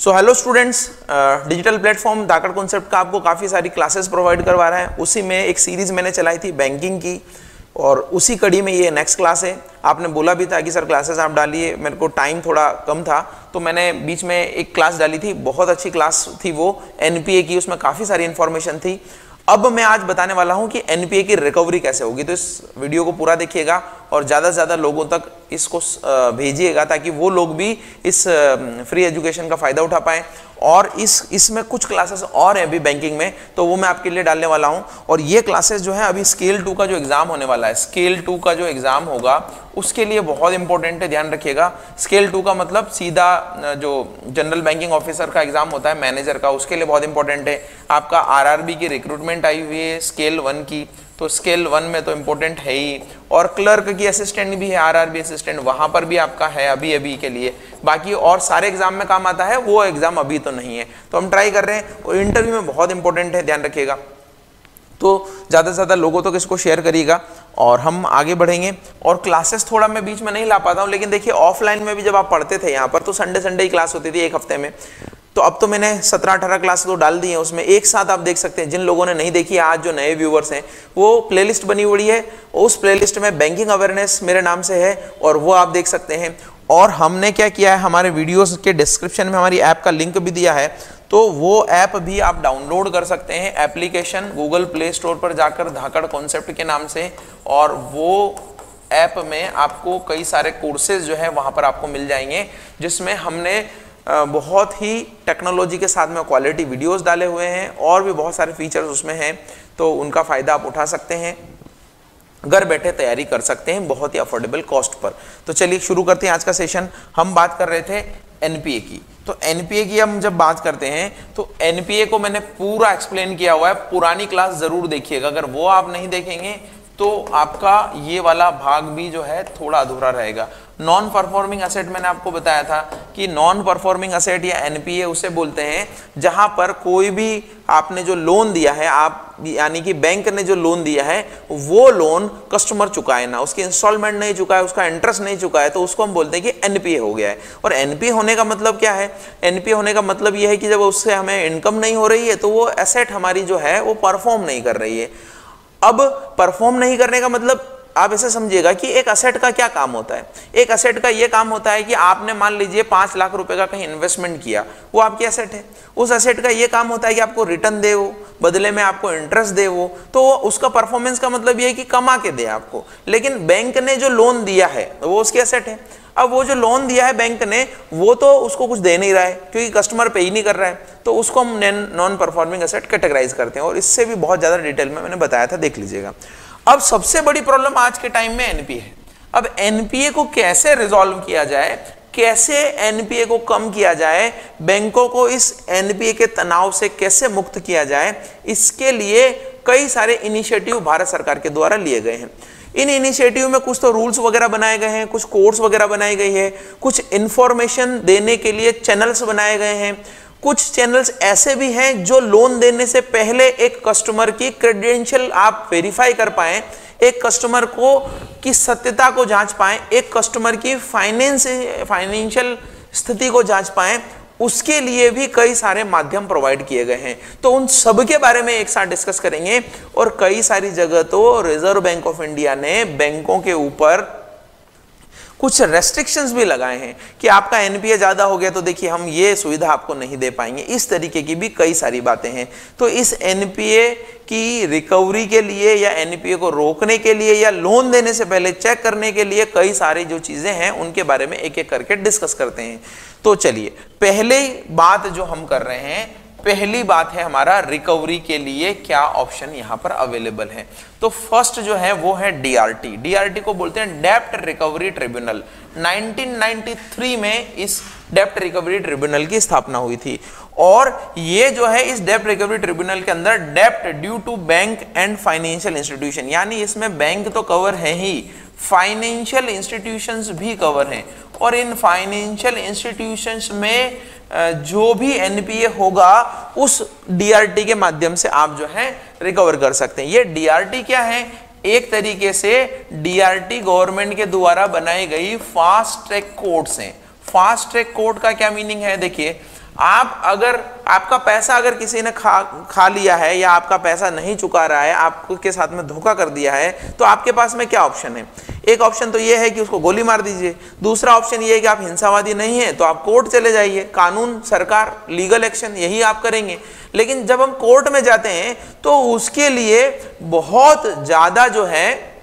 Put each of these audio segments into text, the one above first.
सो hello students, digital platform धाकड़ concept का आपको काफ़ी सारी क्लासेस प्रोवाइड करवा रहा है। उसी में एक सीरीज़ मैंने चलाई थी बैंकिंग की और उसी कड़ी में ये नेक्स्ट क्लास है। आपने बोला भी था कि सर क्लासेस आप डालिए, मेरे को टाइम थोड़ा कम था तो मैंने बीच में एक क्लास डाली थी। बहुत अच्छी क्लास थी वो एनपीए की, उसमें काफ़ी सारी इन्फॉर्मेशन थी। अब मैं आज बताने वाला हूं कि एनपीए की रिकवरी कैसे होगी, तो इस वीडियो को पूरा देखिएगा और ज़्यादा से ज़्यादा लोगों तक इसको भेजिएगा ताकि वो लोग भी इस फ्री एजुकेशन का फ़ायदा उठा पाएँ। और इसमें कुछ क्लासेस और हैं अभी बैंकिंग में, तो वो मैं आपके लिए डालने वाला हूं। और ये क्लासेस जो है अभी स्केल 2 का जो एग्ज़ाम होने वाला है, स्केल 2 का जो एग्ज़ाम होगा उसके लिए बहुत इंपॉर्टेंट है, ध्यान रखिएगा। स्केल 2 का मतलब सीधा जो जनरल बैंकिंग ऑफिसर का एग्ज़ाम होता है मैनेजर का, उसके लिए बहुत इंपॉर्टेंट है। आपका आरआरबी की रिक्रूटमेंट आई हुई है स्केल 1 की, तो स्केल 1 में तो इंपॉर्टेंट है ही। और क्लर्क की असिस्टेंट भी है, आरआरबी असिस्टेंट, वहां पर भी आपका है अभी के लिए। बाकी और सारे एग्जाम में काम आता है, वो एग्जाम अभी तो नहीं है, तो हम ट्राई कर रहे हैं। और इंटरव्यू में बहुत इंपॉर्टेंट है, ध्यान रखिएगा। तो ज़्यादा से ज़्यादा लोगों तक इसको शेयर करिएगा और हम आगे बढ़ेंगे। और क्लासेस थोड़ा मैं बीच में नहीं ला पाता हूँ, लेकिन देखिए ऑफलाइन में भी जब आप पढ़ते थे यहाँ पर तो संडे ही क्लास होती थी एक हफ्ते में। तो अब तो मैंने 17-18 क्लास तो डाल दी है, उसमें एक साथ आप देख सकते हैं। जिन लोगों ने नहीं देखी, आज जो नए व्यूवर्स हैं, वो प्लेलिस्ट बनी हुई है, उस प्लेलिस्ट में बैंकिंग अवेयरनेस मेरे नाम से है और वो आप देख सकते हैं। और हमने क्या किया है, हमारे वीडियोस के डिस्क्रिप्शन में हमारी ऐप का लिंक भी दिया है, तो वो ऐप भी आप डाउनलोड कर सकते हैं। एप्लीकेशन गूगल प्ले स्टोर पर जाकर धाकड़ कॉन्सेप्ट के नाम से, और वो ऐप में आपको कई सारे कोर्सेज जो है वहाँ पर आपको मिल जाएंगे, जिसमें हमने बहुत ही टेक्नोलॉजी के साथ में क्वालिटी वीडियोस डाले हुए हैं और भी बहुत सारे फीचर्स उसमें हैं, तो उनका फ़ायदा आप उठा सकते हैं, घर बैठे तैयारी कर सकते हैं बहुत ही अफोर्डेबल कॉस्ट पर। तो चलिए शुरू करते हैं आज का सेशन। हम बात कर रहे थे एनपीए की, तो एनपीए की हम जब बात करते हैं तो एनपीए को मैंने पूरा एक्सप्लेन किया हुआ है, पुरानी क्लास ज़रूर देखिएगा। अगर वो आप नहीं देखेंगे तो आपका ये वाला भाग भी जो है थोड़ा अधूरा रहेगा। नॉन परफॉर्मिंग असेट मैंने आपको बताया था कि नॉन परफॉर्मिंग असेट या एनपीए उसे बोलते हैं जहां पर कोई भी आपने जो लोन दिया है, आप यानी कि बैंक ने जो लोन दिया है वो लोन कस्टमर चुकाए ना, उसकी इंस्टॉलमेंट नहीं चुका है, उसका इंटरेस्ट नहीं चुका है, तो उसको हम बोलते हैं कि एनपीए हो गया है। और एनपीए होने का मतलब क्या है? एनपीए होने का मतलब यह है कि जब उससे हमें इनकम नहीं हो रही है तो वो एसेट हमारी जो है वो परफॉर्म नहीं कर रही है। अब परफॉर्म नहीं करने का मतलब आप ऐसे समझिएगा कि एक असेट का क्या काम होता है। एक असेट का ये काम होता है कि आपने मान लीजिए 5 लाख रुपए का कहीं इन्वेस्टमेंट किया, वो आपकी असेट है। उस असेट का ये काम होता है कि आपको रिटर्न दे, वो बदले में आपको इंटरेस्ट दे, वो तो उसका परफॉर्मेंस का मतलब ये है कि कमा के दे आपको। लेकिन बैंक ने जो लोन दिया है वो उसकी असेट है। अब वो जो लोन दिया है बैंक ने, वो तो उसको कुछ दे नहीं रहा है क्योंकि कस्टमर पे ही नहीं कर रहा है, तो उसको हम नॉन परफॉर्मिंग असेट कैटेगराइज करते हैं। और इससे भी बहुत ज़्यादा डिटेल में मैंने बताया था, देख लीजिएगा। अब सबसे बड़ी प्रॉब्लम आज के टाइम में एनपीए है। अब एनपीए को कैसे रिजॉल्व किया जाए, कैसे एनपीए को कम किया जाए, बैंकों को इस एनपीए के तनाव से कैसे मुक्त किया जाए, इसके लिए कई सारे इनिशिएटिव भारत सरकार के द्वारा लिए गए हैं। इन इनिशिएटिव में कुछ तो रूल्स वगैरह बनाए गए हैं, कुछ कोर्स वगैरह बनाई गई है, कुछ इंफॉर्मेशन देने के लिए चैनल्स बनाए गए हैं। कुछ चैनल्स ऐसे भी हैं जो लोन देने से पहले एक कस्टमर की क्रेडेंशियल आप वेरीफाई कर पाएं, एक कस्टमर को की सत्यता को जांच पाएं, एक कस्टमर की फाइनेंशियल स्थिति को जांच पाएं, उसके लिए भी कई सारे माध्यम प्रोवाइड किए गए हैं। तो उन सब के बारे में एक साथ डिस्कस करेंगे। और कई सारी जगह तो रिजर्व बैंक ऑफ इंडिया ने बैंकों के ऊपर कुछ रेस्ट्रिक्शंस भी लगाए हैं कि आपका एनपीए ज्यादा हो गया तो देखिए हम ये सुविधा आपको नहीं दे पाएंगे। इस तरीके की भी कई सारी बातें हैं। तो इस एनपीए की रिकवरी के लिए या एनपीए को रोकने के लिए या लोन देने से पहले चेक करने के लिए कई सारी जो चीजें हैं उनके बारे में एक एक करके डिस्कस करते हैं। तो चलिए, पहले बात जो हम कर रहे हैं, पहली बात है हमारा रिकवरी के लिए क्या ऑप्शन यहां पर अवेलेबल है। तो फर्स्ट जो है वो है डीआरटी। डीआरटी को बोलते हैं डेप्ट रिकवरी ट्रिब्यूनल। 1993 में इस डेप्ट रिकवरी ट्रिब्यूनल की स्थापना हुई थी। और ये जो है इस डेप्ट रिकवरी ट्रिब्यूनल के अंदर डेप्ट due to bank and financial institution, यानी इसमें बैंक तो कवर है ही, फाइनेंशियल इंस्टीट्यूशंस भी कवर हैं। और इन फाइनेंशियल इंस्टीट्यूशंस में जो भी एनपीए होगा उस डीआरटी के माध्यम से आप जो है रिकवर कर सकते हैं। ये डीआरटी क्या है? एक तरीके से डीआरटी गवर्नमेंट के द्वारा बनाई गई फास्ट ट्रैक कोर्ट्स हैं। फास्ट ट्रैक कोर्ट का क्या मीनिंग है? देखिए, आप अगर आपका पैसा अगर किसी ने खा लिया है या आपका पैसा नहीं चुका रहा है, आपके साथ में धोखा कर दिया है, तो आपके पास में क्या ऑप्शन है? एक ऑप्शन तो ये है कि उसको गोली मार दीजिए, दूसरा ऑप्शन ये है कि आप हिंसावादी नहीं है तो आप कोर्ट चले जाइए, कानून, सरकार, लीगल एक्शन यही आप करेंगे। लेकिन जब हम कोर्ट में जाते हैं तो उसके लिए बहुत ज्यादा जो है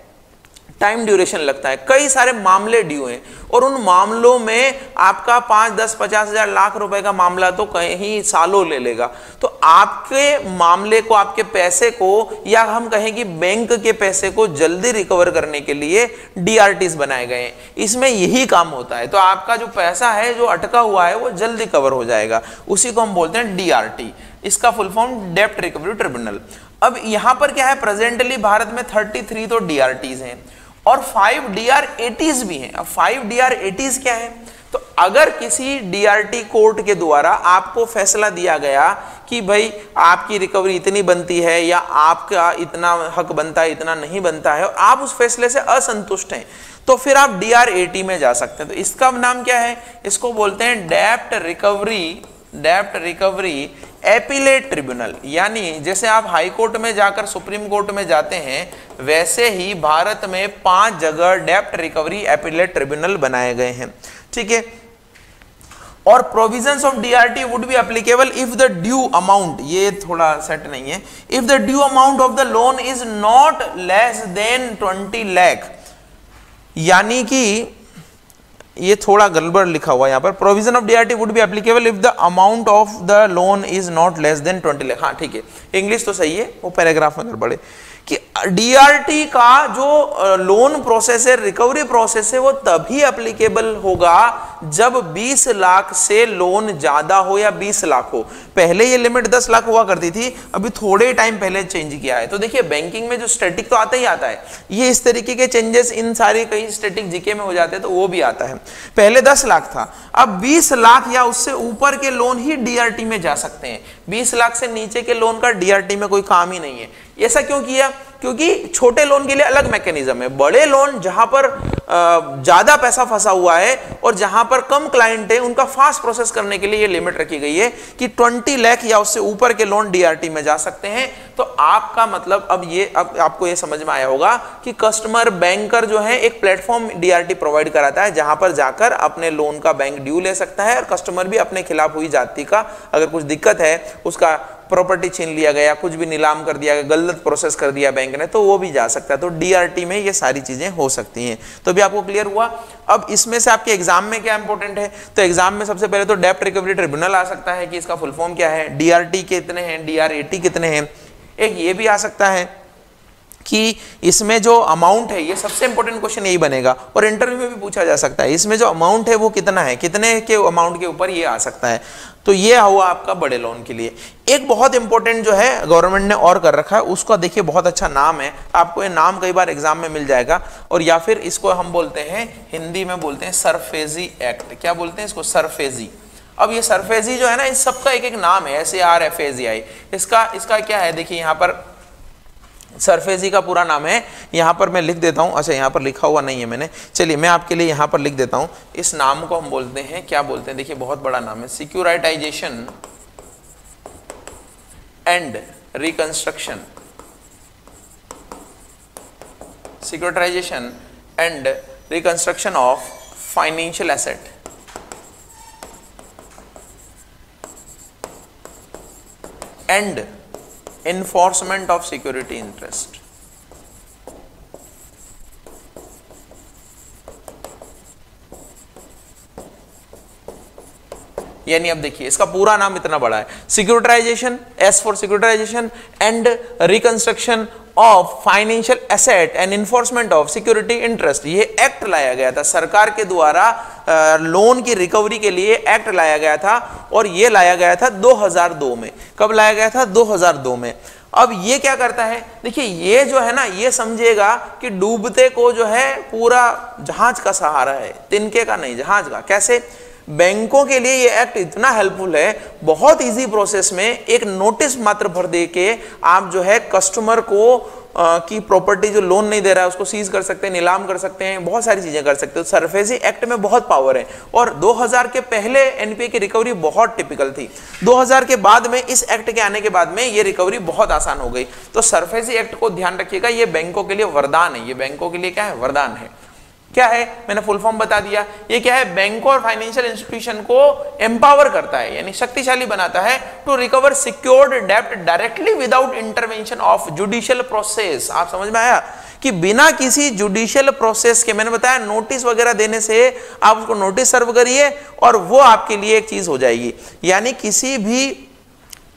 टाइम ड्यूरेशन लगता है, कई सारे मामले ड्यू हैं और उन मामलों में आपका 5, 10, 50 हजार, लाख रुपए का मामला तो कहीं सालों ले लेगा। तो आपके मामले को, आपके पैसे को, या हम कहें कि बैंक के पैसे को जल्दी रिकवर करने के लिए डीआरटीज बनाए गए हैं। इसमें यही काम होता है, तो आपका जो पैसा है जो अटका हुआ है वो जल्दी कवर हो जाएगा, उसी को हम बोलते हैं डीआरटी। इसका फुल फॉर्म डेब्ट रिकवरी ट्रिब्यूनल। अब यहां पर क्या है, प्रेजेंटली भारत में 33 तो डीआरटीज हैं और 5 DRATs भी हैं। अब 5 DRATs क्या है? तो अगर किसी डीआरटी कोर्ट के द्वारा आपको फैसला दिया गया कि भाई आपकी रिकवरी इतनी बनती है या आपका इतना हक बनता है, इतना नहीं बनता है, और आप उस फैसले से असंतुष्ट हैं, तो फिर आप DRAT में जा सकते हैं। तो इसका नाम क्या है? इसको बोलते हैं डेब्ट रिकवरी एपीलेट ट्रिब्यूनल। यानी जैसे आप हाई कोर्ट में जाकर सुप्रीम कोर्ट में जाते हैं, वैसे ही भारत में 5 जगह डेब्ट रिकवरी एपीलेट ट्रिब्यूनल बनाए गए हैं। ठीक है, और provisions of DRT would be applicable if the due amount, ये थोड़ा सेट नहीं है, if the due amount of the loan is not less than 20 lakh. यानी कि ये थोड़ा गड़बड़ लिखा हुआ है यहाँ पर, provision of DRT would be applicable if the amount of the loan is not less than 20 lakh. हाँ ठीक है, इंग्लिश तो सही है, वो पैराग्राफ में गड़बड़ है कि डीआरटी का जो लोन प्रोसेस है, रिकवरी प्रोसेस है, वो तभी एप्लीकेबल होगा जब 20 लाख से लोन ज्यादा हो या 20 लाख हो। पहले ये लिमिट 10 लाख हुआ करती थी, अभी थोड़े टाइम पहले चेंज किया है। तो देखिए बैंकिंग में जो स्टैटिक तो आता ही आता है, ये इस तरीके के चेंजेस इन सारे कई स्टैटिक जीके में हो जाते हैं, तो वो भी आता है। पहले 10 लाख था, अब 20 लाख या उससे ऊपर के लोन ही डीआरटी में जा सकते हैं। 20 लाख से नीचे के लोन का डीआरटी में कोई काम ही नहीं है। ऐसा क्यों किया? क्योंकि छोटे लोन के लिए अलग मैकेनिज्म है, बड़े लोन जहां पर ज्यादा पैसा फंसा हुआ है और जहां पर कम क्लाइंट है, उनका फास्ट प्रोसेस करने के लिए ये लिमिट रखी गई है कि 20 लाख या उससे ऊपर के लोन डीआरटी में जा सकते हैं। तो आपका मतलब अब आपको ये समझ में आया होगा कि कस्टमर बैंकर जो है एक प्लेटफॉर्म डीआरटी प्रोवाइड कराता है, जहां पर जाकर अपने लोन का बैंक ड्यू ले सकता है और कस्टमर भी अपने खिलाफ हुई जाति का अगर कुछ दिक्कत है, उसका प्रॉपर्टी छीन लिया गया, कुछ भी नीलाम कर दिया गया, गलत प्रोसेस कर दिया बैंक ने, तो वो भी जा सकता है। तो डीआरटी में ये सारी चीजें हो सकती हैं। तो भी आपको क्लियर हुआ। अब इसमें से आपके एग्जाम में क्या इंपॉर्टेंट है? तो एग्जाम में सबसे पहले तो डेब्ट रिकवरी ट्रिब्यूनल आ सकता है कि इसका फुल फॉर्म क्या है, डीआरटी कितने हैं, डीआरएटी कितने हैं। एक ये भी आ सकता है कि इसमें जो अमाउंट है, ये सबसे इंपॉर्टेंट क्वेश्चन यही बनेगा और इंटरव्यू में भी पूछा जा सकता है, इसमें जो अमाउंट है वो कितना है, कितने के अमाउंट के ऊपर ये आ सकता है। तो ये हुआ आपका बड़े लोन के लिए। एक बहुत इंपॉर्टेंट जो है गवर्नमेंट ने और कर रखा है, उसका देखिए बहुत अच्छा नाम है, आपको ये नाम कई बार एग्जाम में मिल जाएगा, और या फिर इसको हम बोलते हैं, हिंदी में बोलते हैं सरफेजी एक्ट। क्या बोलते हैं इसको? सरफेजी। अब ये सरफेजी जो है ना, इस सबका एक एक नाम है, SARFAZI। इसका क्या है, देखिए यहाँ पर सरफेजी का पूरा नाम है, यहां पर मैं लिख देता हूं। अच्छा, यहां पर लिखा हुआ नहीं है मैंने, चलिए मैं आपके लिए यहां पर लिख देता हूं। इस नाम को हम बोलते हैं, क्या बोलते हैं, देखिए बहुत बड़ा नाम है, securitization and reconstruction. Securitization and reconstruction of financial asset and enforcement of security interest। यानी अब देखिए इसका पूरा नाम इतना बड़ा है, securitization, S for securitization and reconstruction of financial asset and enforcement of security interest. ये एक्ट लाया गया था सरकार के द्वारा, लोन की रिकवरी के लिए एक्ट लाया गया था, और ये लाया गया था 2002 में। कब लाया गया था? 2002 में। अब ये क्या करता है, देखिए ये जो है ना, ये समझिएगा कि डूबते को जो है पूरा जहाज का सहारा है, तिनके का नहीं, जहाज का। कैसे? बैंकों के लिए ये एक्ट इतना हेल्पफुल है, बहुत इजी प्रोसेस में एक नोटिस मात्र भर दे के आप जो है कस्टमर को की प्रॉपर्टी जो लोन नहीं दे रहा है उसको सीज कर सकते हैं, नीलाम कर सकते हैं, बहुत सारी चीजें कर सकते हो। सरफेसी एक्ट में बहुत पावर है और 2000 के पहले एनपीए की रिकवरी बहुत टिपिकल थी। 2000 के बाद में इस एक्ट के आने के बाद में ये रिकवरी बहुत आसान हो गई। तो सरफेसी एक्ट को ध्यान रखिएगा, ये बैंकों के लिए वरदान है। ये बैंकों के लिए क्या है? वरदान है। क्या है? मैंने फुल फॉर्म बता दिया। ये क्या है? बैंकों और फाइनेंशियल इंस्टीट्यूशन को एम्पावर करता है, यानी शक्तिशाली बनाता है टू रिकवर सिक्योर्ड डेब्ट directly without intervention of judicial process. आप समझ में आया कि बिना किसी जुडिशियल प्रोसेस के, मैंने बताया नोटिस वगैरह देने से आप उसको नोटिस सर्व करिए और वो आपके लिए एक चीज हो जाएगी। यानी किसी भी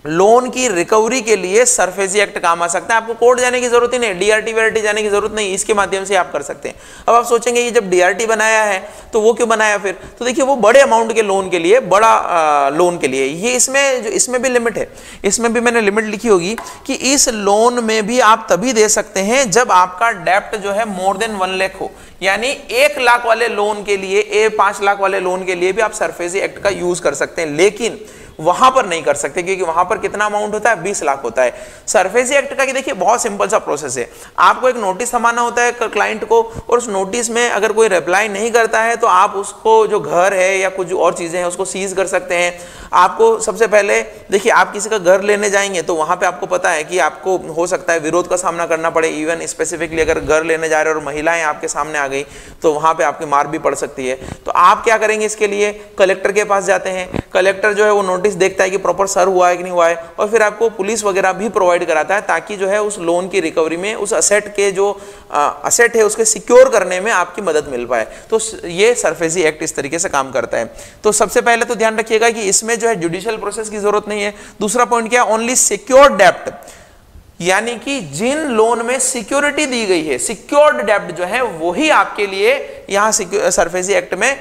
लोन की रिकवरी के लिए सरफेसी एक्ट काम आ सकता है। आपको कोर्ट जाने की जरूरत ही नहीं, डीआरटी वीआरटी जाने की जरूरत नहीं, इसके माध्यम से आप कर सकते हैं। अब आप सोचेंगे कि जब डीआरटी बनाया है तो वो क्यों बनाया फिर? तो देखिए वो बड़े अमाउंट के लोन के लिए, बड़ा लोन के लिए, ये इसमें भी लिमिट है। इसमें भी मैंने लिमिट लिखी होगी कि इस लोन में भी आप तभी दे सकते हैं जब आपका डेप्ट जो है मोर देन 1 लाख हो। यानी 1 लाख वाले लोन के लिए, 5 लाख वाले लोन के लिए भी आप सरफेसी एक्ट का यूज कर सकते हैं, लेकिन वहां पर नहीं कर सकते क्योंकि वहां पर कितना अमाउंट होता है? 20 लाख होता है। सरफेसी एक्ट का कि देखिए बहुत सिंपल सा प्रोसेस है। आपको एक नोटिस थमाना होता है क्लाइंट को, और उस नोटिस में अगर कोई रिप्लाई नहीं करता है तो आप उसको जो घर है या कुछ और चीजें हैं उसको सीज कर सकते हैं। आपको सबसे पहले देखिए, आप किसी का घर लेने जाएंगे तो वहां पे आपको पता है कि आपको हो सकता है विरोध का सामना करना पड़े। इवन स्पेसिफिकली अगर घर लेने जा रहे हैं और महिलाएं आपके सामने आ गई तो वहां पे आपकी मार भी पड़ सकती है। तो आप क्या करेंगे? इसके लिए कलेक्टर के पास जाते हैं। कलेक्टर जो है वो नोटिस देखता है कि प्रॉपर सर्व हुआ है कि नहीं हुआ है, और फिर आपको पुलिस वगैरह भी प्रोवाइड कराता है ताकि जो है उस लोन की रिकवरी में, उस असेट के जो असेट है उसके सिक्योर करने में आपकी मदद मिल पाए। तो ये सरफेसी एक्ट इस तरीके से काम करता है। तो सबसे पहले तो ध्यान रखिएगा कि इसमें जो है जुडिशियल प्रोसेस की जरूरत नहीं है। दूसरा पॉइंट क्या है? ओनली सिक्योर्ड डेब्ट, यानी कि जिन लोन में सिक्योरिटी दी गई है, सिक्योर्ड डेब्ट जो है वही आपके लिए यहां सरफेसी एक्ट में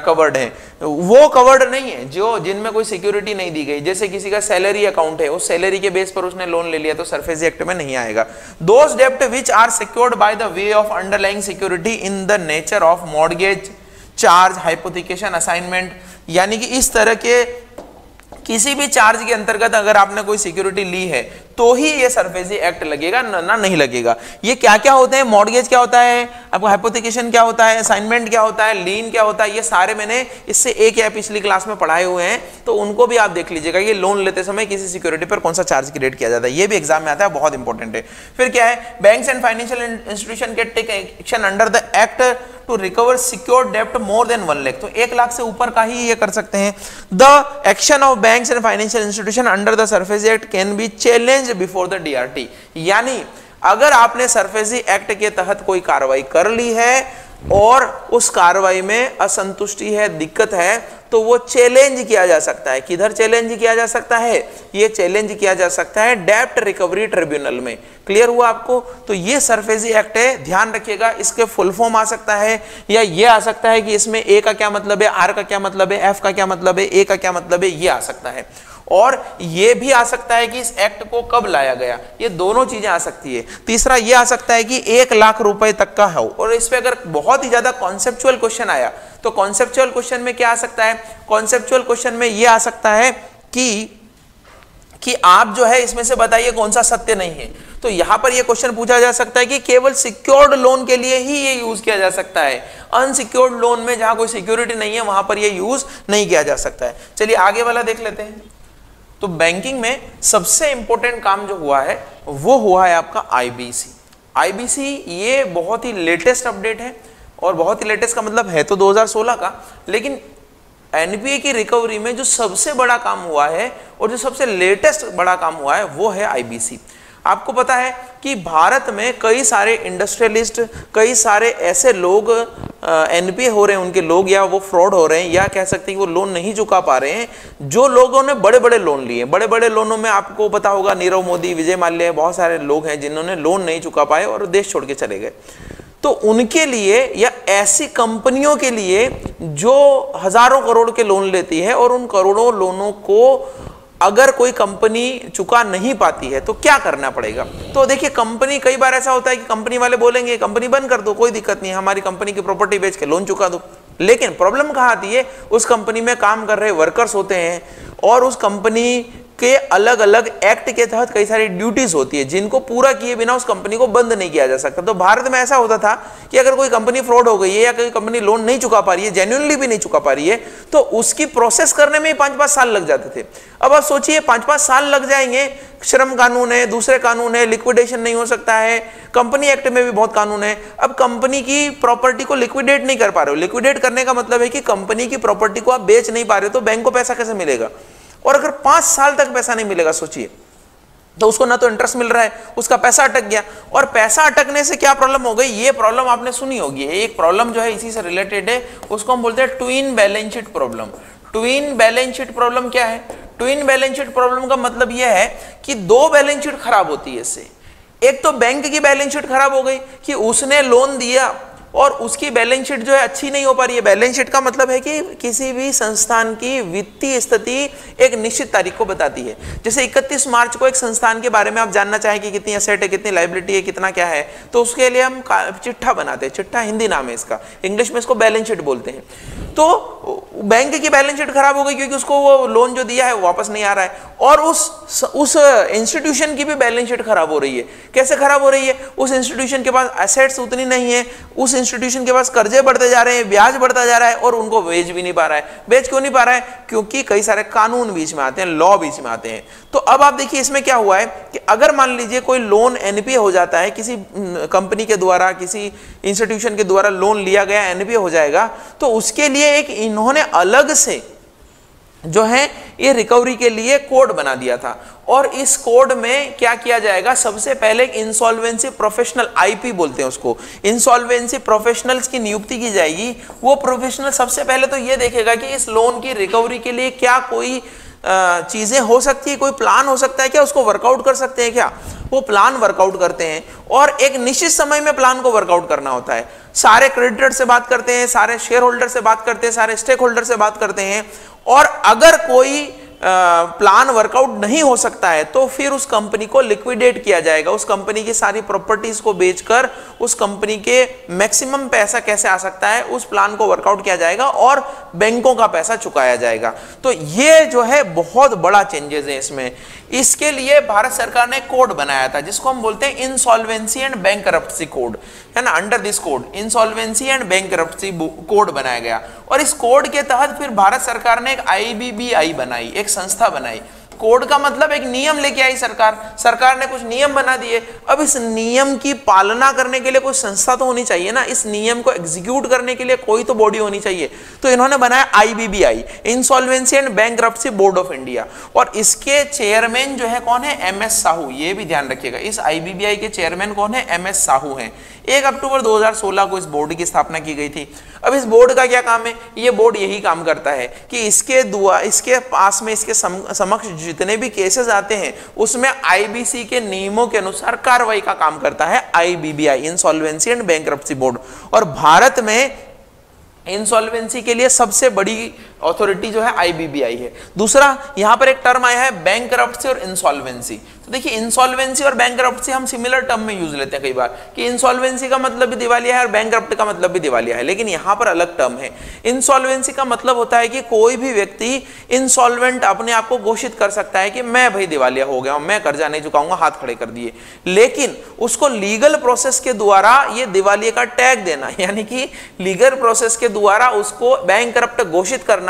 कवर्ड है। वो कवर्ड नहीं है जो जिनमें कोई सिक्योरिटी नहीं दी गई। जैसे किसी का सैलरी अकाउंट है, उस सैलरी के बेस पर उसने लोन ले लिया तो सरफेसी एक्ट में नहीं आएगा। दोज डेब्ट which are secured by the way of underlying security in the nature of mortgage, charge, hypothecation, assignment, यानी कि इस तरह के किसी भी चार्ज के अंतर्गत अगर आपने कोई सिक्योरिटी ली है तो ही ये सरफेसी एक्ट लगेगा, ना नहीं लगेगा। ये क्या क्या होते हैं? मॉर्गेज क्या होता है, आपको हाइपोथिकेशन क्या होता है, असाइनमेंट क्या होता है, लीन क्या होता है, ये सारे मैंने इससे एक या पिछली क्लास में पढ़ाए हुए हैं, तो उनको भी आप देख लीजिएगा। ये लोन लेते समय किसी सिक्योरिटी पर कौन सा चार्ज क्रिएट किया जाता है, ये भी एग्जाम में आता है, बहुत इंपॉर्टेंट है। फिर क्या है? बैंक्स एंड फाइनेंशियल इंस्टीट्यूशन के take action under the act to recover secured डेब्ट मोर देन 1 लाख, तो 1 लाख से ऊपर का ही ये कर सकते हैं। The action of banks and financial institution under the SARFAESI act can be challenge before the DRT, यानी अगर आपने सरफेसी एक्ट के तहत कोई कार्रवाई कर ली है और उस कार्रवाई में असंतुष्टि है, दिक्कत है, तो वो चैलेंज किया जा सकता है। किधर चैलेंज किया जा सकता है? ये चैलेंज किया जा सकता है डेब्ट रिकवरी ट्रिब्यूनल में। क्लियर हुआ आपको? तो ये सरफेसी एक्ट है, ध्यान रखिएगा। इसके फुल फॉर्म आ सकता है या ये आ सकता है कि इसमें ए का क्या मतलब है, आर का क्या मतलब है, एफ का क्या मतलब है, ए का क्या मतलब है, ये आ सकता है। और ये भी आ सकता है कि इस एक्ट को कब लाया गया, ये दोनों चीजें आ सकती है। तीसरा ये आ सकता है कि 1 लाख रुपए तक का हो, और इस पे अगर बहुत ही ज्यादा कॉन्सेप्चुअल क्वेश्चन आया तो कॉन्सेप्चुअल क्वेश्चन में क्या आ सकता है? कॉन्सेप्चुअल क्वेश्चन में ये आ सकता है कि आप जो है इसमें से बताइए कौन सा सत्य नहीं है। तो यहां पर यह क्वेश्चन पूछा जा सकता है कि केवल सिक्योर्ड लोन के लिए ही ये यूज किया जा सकता है, अनसिक्योर्ड लोन में जहां कोई सिक्योरिटी नहीं है वहां पर यह यूज नहीं किया जा सकता है। चलिए आगे वाला देख लेते हैं। तो बैंकिंग में सबसे इंपॉर्टेंट काम जो हुआ है वो हुआ है आपका आईबीसी। आईबीसी ये बहुत ही लेटेस्ट अपडेट है, और बहुत ही लेटेस्ट का मतलब है तो 2016 का, लेकिन एनपीए की रिकवरी में जो सबसे बड़ा काम हुआ है और जो सबसे लेटेस्ट बड़ा काम हुआ है वो है आईबीसी। आपको पता है कि भारत में कई सारे इंडस्ट्रियलिस्ट, कई सारे ऐसे लोग एनपीए हो रहे हैं उनके लोग, या वो फ्रॉड हो रहे हैं, या कह सकते हैं कि वो लोन नहीं चुका पा रहे हैं। जो लोगों ने बड़े बड़े लोन लिए, बड़े बड़े लोनों में आपको पता होगा नीरव मोदी, विजय माल्या, बहुत सारे लोग हैं जिन्होंने लोन नहीं चुका पाए और देश छोड़ के चले गए। तो उनके लिए या ऐसी कंपनियों के लिए जो हजारों करोड़ के लोन लेती है और उन करोड़ों लोनों को अगर कोई कंपनी चुका नहीं पाती है तो क्या करना पड़ेगा? तो देखिए कंपनी, कई बार ऐसा होता है कि कंपनी वाले बोलेंगे कंपनी बंद कर दो, कोई दिक्कत नहीं, हमारी कंपनी की प्रॉपर्टी बेच के लोन चुका दो। लेकिन प्रॉब्लम कहाँ आती है, उस कंपनी में काम कर रहे वर्कर्स होते हैं और उस कंपनी के अलग अलग एक्ट के तहत कई सारी ड्यूटीज होती है जिनको पूरा किए बिना उस कंपनी को बंद नहीं किया जा सकता। तो भारत में ऐसा होता था कि अगर कोई कंपनी फ्रॉड हो गई है या कोई कंपनी लोन नहीं चुका पा रही है, जेन्युइनली भी नहीं चुका पा रही है, तो उसकी प्रोसेस करने में ही 5-5 साल लग जाते थे। अब आप सोचिए 5-5 साल लग जाएंगे, श्रम कानून है, दूसरे कानून है, लिक्विडेशन नहीं हो सकता है, कंपनी एक्ट में भी बहुत कानून है। अब कंपनी की प्रॉपर्टी को लिक्विडेट नहीं कर पा रहे हो, लिक्विडेट करने का मतलब है कि कंपनी की प्रॉपर्टी को आप बेच नहीं पा रहे हो, तो बैंक को पैसा कैसे मिलेगा? और अगर 5 साल तक पैसा नहीं मिलेगा, सोचिए, तो उसको ना तो इंटरेस्ट मिल रहा है, उसका पैसा अटक गया। और पैसा अटकने से क्या प्रॉब्लम हो गई, ये प्रॉब्लम आपने सुनी होगी, एक प्रॉब्लम जो है इसी से रिलेटेड है, उसको हम बोलते हैं twin balance sheet problem. Twin balance sheet problem क्या है? ट्विन बैलेंस शीट प्रॉब्लम का मतलब यह है कि 2 बैलेंस शीट खराब होती है इससे। एक तो बैंक की बैलेंस शीट खराब हो गई कि उसने लोन दिया और उसकी बैलेंस शीट जो है अच्छी नहीं हो पा रही है। बैलेंस शीट का मतलब है कि किसी भी संस्थान की वित्तीय स्थिति एक निश्चित तारीख को बताती है। जैसे 31 मार्च को एक संस्थान के बारे में आप जानना चाहें कि कितनी एसेट है, कितनी लायबिलिटी है, कितना क्या है, तो उसके लिए हम चिट्ठा बनाते हैं। चिट्ठा हिंदी नाम है इसका, इंग्लिश में इसको बैलेंस शीट बोलते हैं। तो बैंक की बैलेंस शीट खराब हो गई क्योंकि उसको वो लोन जो दिया है वो वापस नहीं आ रहा है, और उस इंस्टीट्यूशन की भी बैलेंस शीट खराब हो रही है। कैसे खराब हो रही है? उस इंस्टीट्यूशन के पास एसेट्स उतनी नहीं है, उस इंस्टीट्यूशन के पास कर्जे बढ़ते जा रहे हैं, ब्याज बढ़ता जा रहा है, और उनको बेच भी नहीं पा रहा है। बेच क्यों नहीं पा रहा है? क्योंकि कई सारे कानून बीच में आते हैं, लॉ बीच में आते हैं। तो अब आप देखिए इसमें क्या हुआ है कि अगर मान लीजिए कोई लोन एनपीए हो जाता है, किसी कंपनी के द्वारा, किसी इंस्टीट्यूशन के द्वारा लोन लिया गया एनपीए हो जाएगा, तो उसके लिए एक इन्होंने अलग से जो है ये रिकवरी के लिए कोड बना दिया था। और इस कोड में क्या किया जाएगा, सबसे पहले इंसॉल्वेंसी प्रोफेशनल, आईपी बोलते हैं उसको, इंसॉल्वेंसी प्रोफेशनल्स की नियुक्ति की जाएगी। वो प्रोफेशनल सबसे पहले तो ये देखेगा कि इस लोन की रिकवरी के लिए क्या कोई चीजें हो सकती है, कोई प्लान हो सकता है क्या, उसको वर्कआउट कर सकते हैं क्या। वो प्लान वर्कआउट करते हैं और एक निश्चित समय में प्लान को वर्कआउट करना होता है। सारे क्रेडिटर से बात करते हैं, सारे शेयर होल्डर से बात करते हैं, सारे स्टेक होल्डर से बात करते हैं, और अगर कोई प्लान वर्कआउट नहीं हो सकता है तो फिर उस कंपनी को लिक्विडेट किया जाएगा। उस कंपनी की सारी प्रॉपर्टीज को बेचकर उस कंपनी के मैक्सिमम पैसा कैसे आ सकता है उस प्लान को वर्कआउट किया जाएगा और बैंकों का पैसा चुकाया जाएगा। तो ये जो है बहुत बड़ा चेंजेस है इसमें। इसके लिए भारत सरकार ने कोड बनाया था जिसको हम बोलते हैं इंसॉल्वेंसी एंड बैंकरप्सी कोड, है ना। Under this code insolvency and bankruptcy code बनाया गया, और इस कोड के तहत फिर भारत सरकार ने एक आईबीबीआई बनाई, एक संस्था बनाई। कोड का मतलब एक नियम लेके आई सरकार ने कुछ नियम बना दिए। अब इस नियम की पालना करने के लिए कोई संस्था तो होनी चाहिए ना, इस नियम को एग्जीक्यूट करने के लिए कोई तो बॉडी होनी चाहिए। तो इन्होंने बनाया IBBI, insolvency and bankruptcy board of India, और इसके चेयरमैन जो है कौन है, एमएस साहू। ये भी ध्यान रखिएगा, इस आईबीबीआई के चेयरमैन कौन है, एमएस साहू हैं। 1 अक्टूबर 2016 को इस बोर्ड की स्थापना की गई थी। अब इस बोर्ड का क्या काम है, ये बोर्ड यही काम करता है कि इसके पास में, इसके समक्ष जितने भी केसेस आते हैं उसमें आईबीसी के नियमों के अनुसार कार्रवाई का काम करता है IBBI, insolvency and bankruptcy board. और भारत में इंसॉल्वेंसी के लिए सबसे बड़ी अथॉरिटी जो है आईबीबीआई है। दूसरा यहां पर एक टर्म आया है बैंकरप्सी और इंसॉल्वेंसी। तो देखिए इंसॉल्वेंसी और बैंकरप्सी हम सिमिलर टर्म में यूज लेते हैं कई बार, कि इंसॉल्वेंसी का मतलब भी दिवालिया है और बैंकरप्ट का मतलब भी दिवालिया है, लेकिन यहां पर अलग टर्म है। इंसॉल्वेंसी का मतलब होता है कि कोई भी व्यक्ति इंसॉल्वेंट अपने आप को घोषित कर सकता है कि मैं भाई दिवालिया हो गया हूं, मैं कर्जा नहीं चुकाऊंगा, हाथ खड़े कर दिए, लेकिन उसको लीगल प्रोसेस के द्वारा ये दिवालिया का टैग देना, यानी कि लीगल प्रोसेस के द्वारा उसको बैंकरप्ट घोषित करना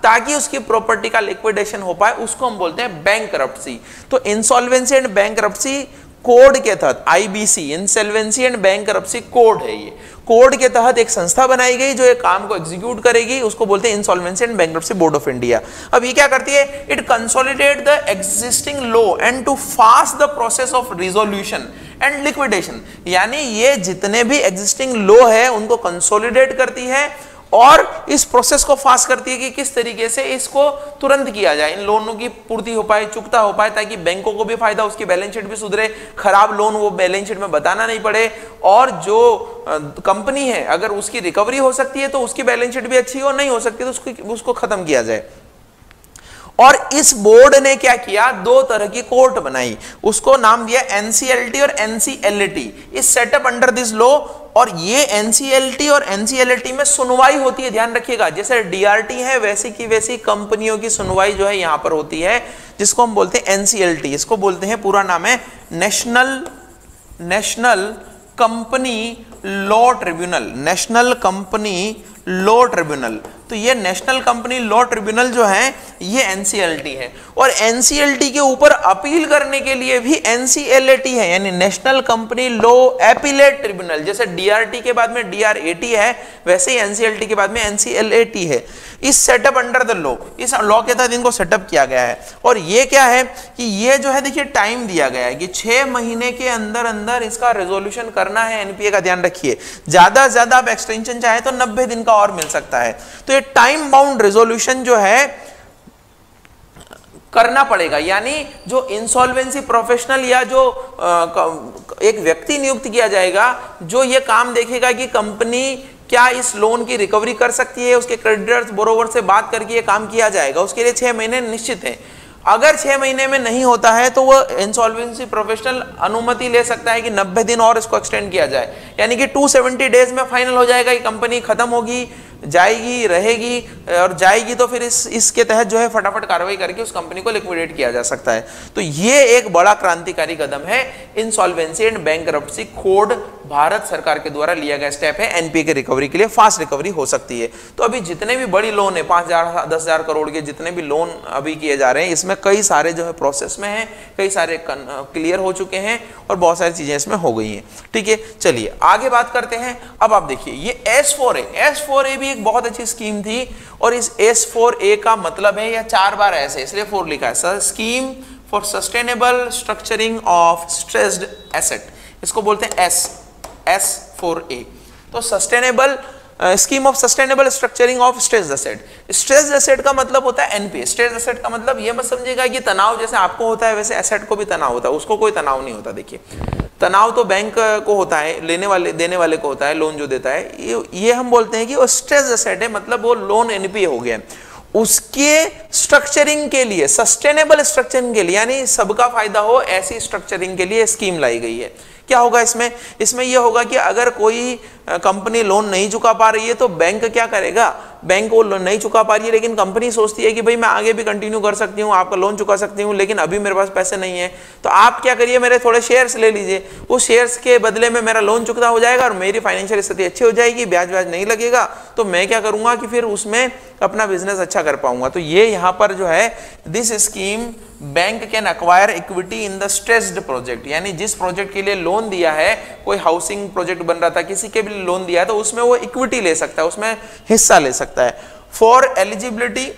ताकि उसकी प्रॉपर्टी का लिक्विडेशन हो पाए, उसको हम बोलते हैं बैंकरप्सी। तो इंसॉल्वेंसी एंड बैंकरप्सी कोड के तहत IBC, insolvency and bankruptcy code है। ये कोड के तहत एक संस्था बनाई गई जो एक काम को एग्जीक्यूट करेगी, उसको बोलते हैं insolvency and bankruptcy board of India. अब ये क्या करती है, it consolidate the existing law and to fast the process of resolution and liquidation, यानी ये जितने भी एग्जिस्टिंग लॉ है उनको कंसोलिडेट करती है और इस प्रोसेस को फास्ट करती है कि किस तरीके से इसको तुरंत किया जाए, इन लोनों की पूर्ति हो पाए, चुकता हो पाए, ताकि बैंकों को भी फायदा, उसकी बैलेंस शीट भी सुधरे, खराब लोन वो बैलेंस शीट में बताना नहीं पड़े, और जो कंपनी है अगर उसकी रिकवरी हो सकती है तो उसकी बैलेंस शीट भी अच्छी हो, नहीं हो सकती तो उसको खत्म किया जाए। और इस बोर्ड ने क्या किया, 2 तरह की कोर्ट बनाई, उसको नाम दिया एनसीएलटी और एनसीएलटी। इस सेटअप अंडर दिस लॉ और ये एनसीएलटी और एनसीएलटी में सुनवाई होती है, ध्यान रखिएगा। जैसे डीआरटी है वैसी की वैसी कंपनियों की सुनवाई जो है यहां पर होती है, जिसको हम बोलते हैं एनसीएलटी। इसको बोलते हैं, पूरा नाम है national company law tribunal, national company law tribunal. तो ये नेशनल कंपनी लॉ ट्रिब्यूनल जो है ये एनसीएलटी है, और एनसीएलटी के ऊपर अपील करने के लिए भी एनसीएलटी है, यानी national company law appellate tribunal. जैसे डीआरटी के बाद में डीआरएटी है, वैसे ही एनसीएलटी के बाद में एनसीएलटी है। इस सेटअप अंडर द लॉ, इस लॉ के तहत इनको सेटअप किया गया है। और ये क्या है कि ये जो है देखिए टाइम दिया गया है कि 6 महीने के अंदर अंदर इसका रेजोल्यूशन करना है एनपीए का, ध्यान रखिए। ज्यादा से ज्यादा आप एक्सटेंशन चाहे तो 90 दिन का और मिल सकता है। तो ये टाइम बाउंड रेजोल्यूशन जो है करना पड़ेगा, यानी जो इंसॉल्वेंसी प्रोफेशनल या जो एक व्यक्ति नियुक्त किया जाएगा जो ये काम देखेगा कि कंपनी क्या इस लोन की रिकवरी कर सकती है, उसके क्रेडिटर्स बोरोवर से बात करके ये काम किया जाएगा। उसके लिए 6 महीने निश्चित है। अगर 6 महीने में नहीं होता है तो वो इंसॉल्वेंसी प्रोफेशनल अनुमति ले सकता है कि 90 दिन और इसको एक्सटेंड किया जाए, यानी कि 270 डेज में फाइनल हो जाएगा कि कंपनी खत्म होगी, जाएगी, रहेगी, और जाएगी तो फिर इसके तहत जो है फटाफट कार्रवाई करके उस कंपनी को लिक्विडेट किया जा सकता है। तो ये एक बड़ा क्रांतिकारी कदम है, insolvency and bankruptcy code Bharat सरकार के द्वारा लिया गया स्टेप है। एनपीए के रिकवरी के लिए फास्ट रिकवरी हो सकती है। तो अभी जितने भी बड़ी लोन है 5,000 10,000 करोड़ के जितने भी लोन अभी किए जा रहे हैं, इसमें कई सारे जो है प्रोसेस में हैं, कई सारे क्लियर हो चुके हैं और बहुत सारी चीजें इसमें हो गई हैं। ठीक है, चलिए आगे बात करते हैं। अब आप देखिए ये S4A भी एक बहुत अच्छी स्कीम थी, और इस S4A का मतलब है, यह 4 बार ऐसे इसलिए 4 लिखा है, scheme for sustainable structuring of stressed asset, इसको बोलते हैं S4A। तो sustainable scheme of sustainable structuring of stressed asset. Stressed asset का मतलब होता है एनपीए। स्ट्रेस्ड एसेट का मतलब ये मत समझिएगा कि तनाव जैसे आपको होता है वैसे एसेट को भी तनाव होता है, उसको कोई तनाव नहीं होता। देखिए तनाव तो बैंक को होता है, लेने वाले देने वाले को होता है, लोन जो देता है। ये हम बोलते हैं कि वो स्ट्रेस्ड एसेट है, मतलब वो लोन एनपीए हो गया। उसके स्ट्रक्चरिंग के लिए, सस्टेनेबल स्ट्रक्चरिंग के लिए, यानी सबका फायदा हो ऐसी स्ट्रक्चरिंग के लिए स्कीम लाई गई है। क्या होगा इसमें यह होगा कि अगर कोई कंपनी लोन नहीं चुका पा रही है तो बैंक क्या करेगा, बैंक वो लोन नहीं चुका पा रही है, लेकिन कंपनी सोचती है कि भाई मैं आगे भी कंटिन्यू कर सकती हूँ, आपका लोन चुका सकती हूँ, लेकिन अभी मेरे पास पैसे नहीं है, तो आप क्या करिए मेरे थोड़े शेयर्स ले लीजिए, उस शेयर्स के बदले में मेरा लोन चुकता हो जाएगा और मेरी फाइनेंशियल स्थिति अच्छी हो जाएगी, ब्याज नहीं लगेगा, तो मैं क्या करूंगा कि फिर उसमें अपना बिजनेस अच्छा कर पाऊंगा। तो ये यहाँ पर जो है this scheme bank can acquire equity in the stressed project, यानी जिस प्रोजेक्ट के लिए लोन दिया है, कोई हाउसिंग प्रोजेक्ट बन रहा था, किसी के भी लोन दिया है, तो उसमें वो इक्विटी ले सकता है, उसमें हिस्सा ले सकता है। For eligibility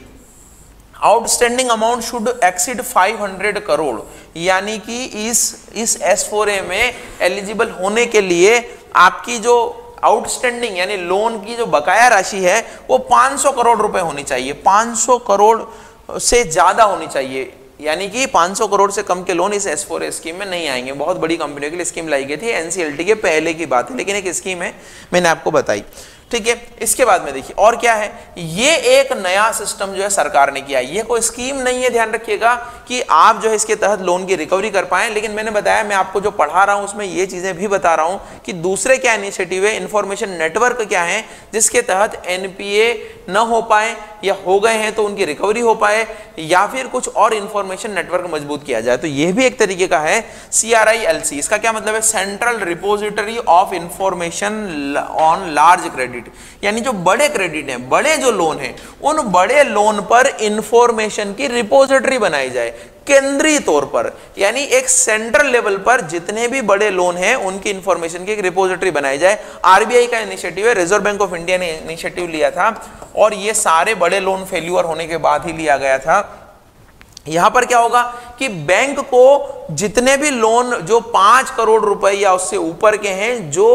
outstanding amount should exceed 500 crore, यानी कि इस S4A में एलिजिबल होने के लिए आपकी जो आउटस्टैंडिंग यानी लोन की जो बकाया राशि है वो 500 करोड़ रुपए होनी चाहिए, 500 करोड़ से ज्यादा होनी चाहिए, यानी कि 500 करोड़ से कम के लोन इस S4A स्कीम में नहीं आएंगे। बहुत बड़ी कंपनियों के लिए स्कीम लाई गई थी, एनसीएलटी के पहले की बात है, लेकिन एक स्कीम है मैंने आपको बताई। ठीक है, इसके बाद में देखिए और क्या है, ये एक नया सिस्टम जो है सरकार ने किया, ये कोई स्कीम नहीं है, ध्यान रखिएगा कि आप जो है इसके तहत लोन की रिकवरी कर पाएं, लेकिन मैंने बताया मैं आपको जो पढ़ा रहा हूं उसमें ये चीजें भी बता रहा हूं कि दूसरे क्या इनिशिएटिव है, इंफॉर्मेशन नेटवर्क क्या है जिसके तहत एनपीए न हो पाए या हो गए हैं तो उनकी रिकवरी हो पाए, या फिर कुछ और इंफॉर्मेशन नेटवर्क मजबूत किया जाए। तो यह भी एक तरीके का है CRILC। इसका क्या मतलब है, central repository of information on large credit, यानी जो बड़े क्रेडिट हैं, बड़े जो लोन हैं, उन बड़े लोन पर इंफॉर्मेशन की रिपोजिटरी बनाई जाए केंद्रीय तौर पर, यानी एक सेंट्रल लेवल पर जितने भी बड़े लोन हैं उनकी इंफॉर्मेशन की एक रिपोजिटरी बनाई जाए। आरबीआई का इनिशिएटिव है, रिजर्व बैंक ऑफ इंडिया ने इनिशिएटिव लिया था, और ये सारे बड़े लोन फेल्यूर होने के बाद ही लिया गया था। यहां पर क्या होगा कि बैंक को जितने भी लोन जो 5 करोड़ रुपए या उससे ऊपर के हैं, जो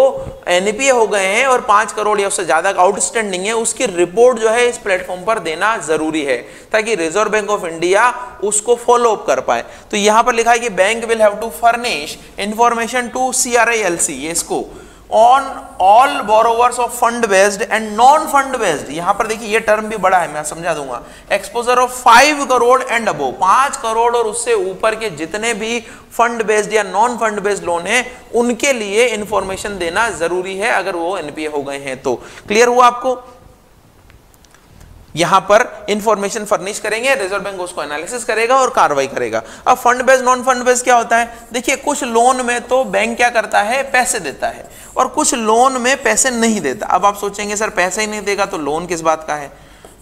एनपीए हो गए हैं और 5 करोड़ या उससे ज्यादा का आउटस्टैंडिंग है, उसकी रिपोर्ट जो है इस प्लेटफॉर्म पर देना जरूरी है ताकि रिजर्व बैंक ऑफ इंडिया उसको फॉलो अप कर पाए। तो यहां पर लिखा है कि bank will have to furnish information to CRILC, इसको on all borrowers of fund based and non fund based, यहां पर देखिए ये टर्म भी बड़ा है, मैं समझा दूंगा, exposure of 5 crore and above, 5 crore और उससे ऊपर के जितने भी फंड बेस्ड या नॉन फंड बेस्ड लोन है उनके लिए इंफॉर्मेशन देना जरूरी है अगर वो एनपीए हो गए हैं तो। क्लियर हुआ आपको? यहां पर इंफॉर्मेशन फर्निश करेंगे, रिजर्व बैंक उसको एनालिसिस करेगा और कार्रवाई करेगा। अब fund based non fund based क्या होता है? देखिए कुछ लोन में तो बैंक क्या करता है, पैसे देता है, और कुछ लोन में पैसे नहीं देता। अब आप सोचेंगे सर पैसे ही नहीं देगा तो लोन किस बात का है?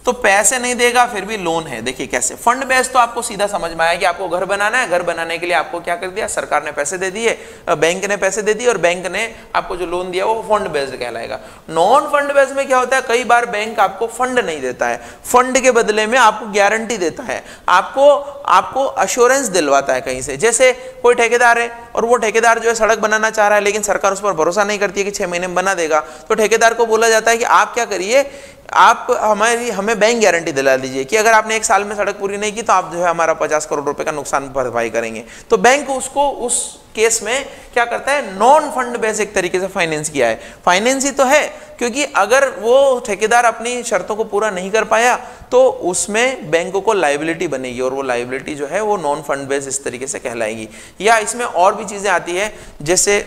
तो पैसे नहीं देगा फिर भी लोन है। देखिए कैसे, फंड बेस्ड तो आपको सीधा समझ में आया कि आपको घर बनाना है, घर बनाने के लिए आपको क्या कर दिया, सरकार ने पैसे दे दिए, बैंक ने पैसे दे दिए और बैंक ने आपको जो लोन दिया वो फंड बेस्ड कहलाएगा। नॉन फंड बेस्ड में क्या होता है, कई बार बैंक आपको फंड नहीं देता है, फंड के बदले में आपको गारंटी देता है, आपको अश्योरेंस दिलवाता है कहीं से। जैसे कोई ठेकेदार है और वो ठेकेदार जो है सड़क बनाना चाह रहा है लेकिन सरकार उस पर भरोसा नहीं करती है कि 6 महीने में बना देगा, तो ठेकेदार को बोला जाता है कि आप क्या करिए, आप हमें बैंक गारंटी दिला दीजिए कि अगर आपने 1 साल में सड़क पूरी नहीं की तो आप जो है हमारा 50 करोड़ रुपए का नुकसान भरपाई करेंगे। तो बैंक उसको उस केस में क्या करता है, नॉन फंड बेस एक तरीके से फाइनेंस किया है। फाइनेंस ही तो है, क्योंकि अगर वो ठेकेदार अपनी शर्तों को पूरा नहीं कर पाया तो उसमें बैंक को लायबिलिटी बनेगी और वो लायबिलिटी जो है वो नॉन फंड बेस इस तरीके से कहलाएगी। या इसमें और भी चीजें आती है, जैसे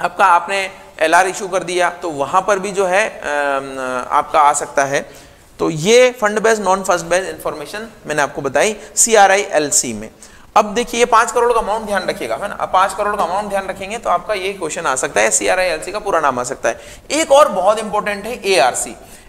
आपने एलआर इशू कर दिया तो वहां पर भी जो है आपका आ सकता है। तो ये fund based non fund based information मैंने आपको बताई CRILC में। अब देखिए 5 करोड़ का अमाउंट ध्यान रखिएगा, है ना। अब 5 करोड़ का अमाउंट ध्यान रखेंगे तो आपका ये क्वेश्चन आ सकता है, CRILC का पूरा नाम आ सकता है। एक और बहुत इंपॉर्टेंट है ARC,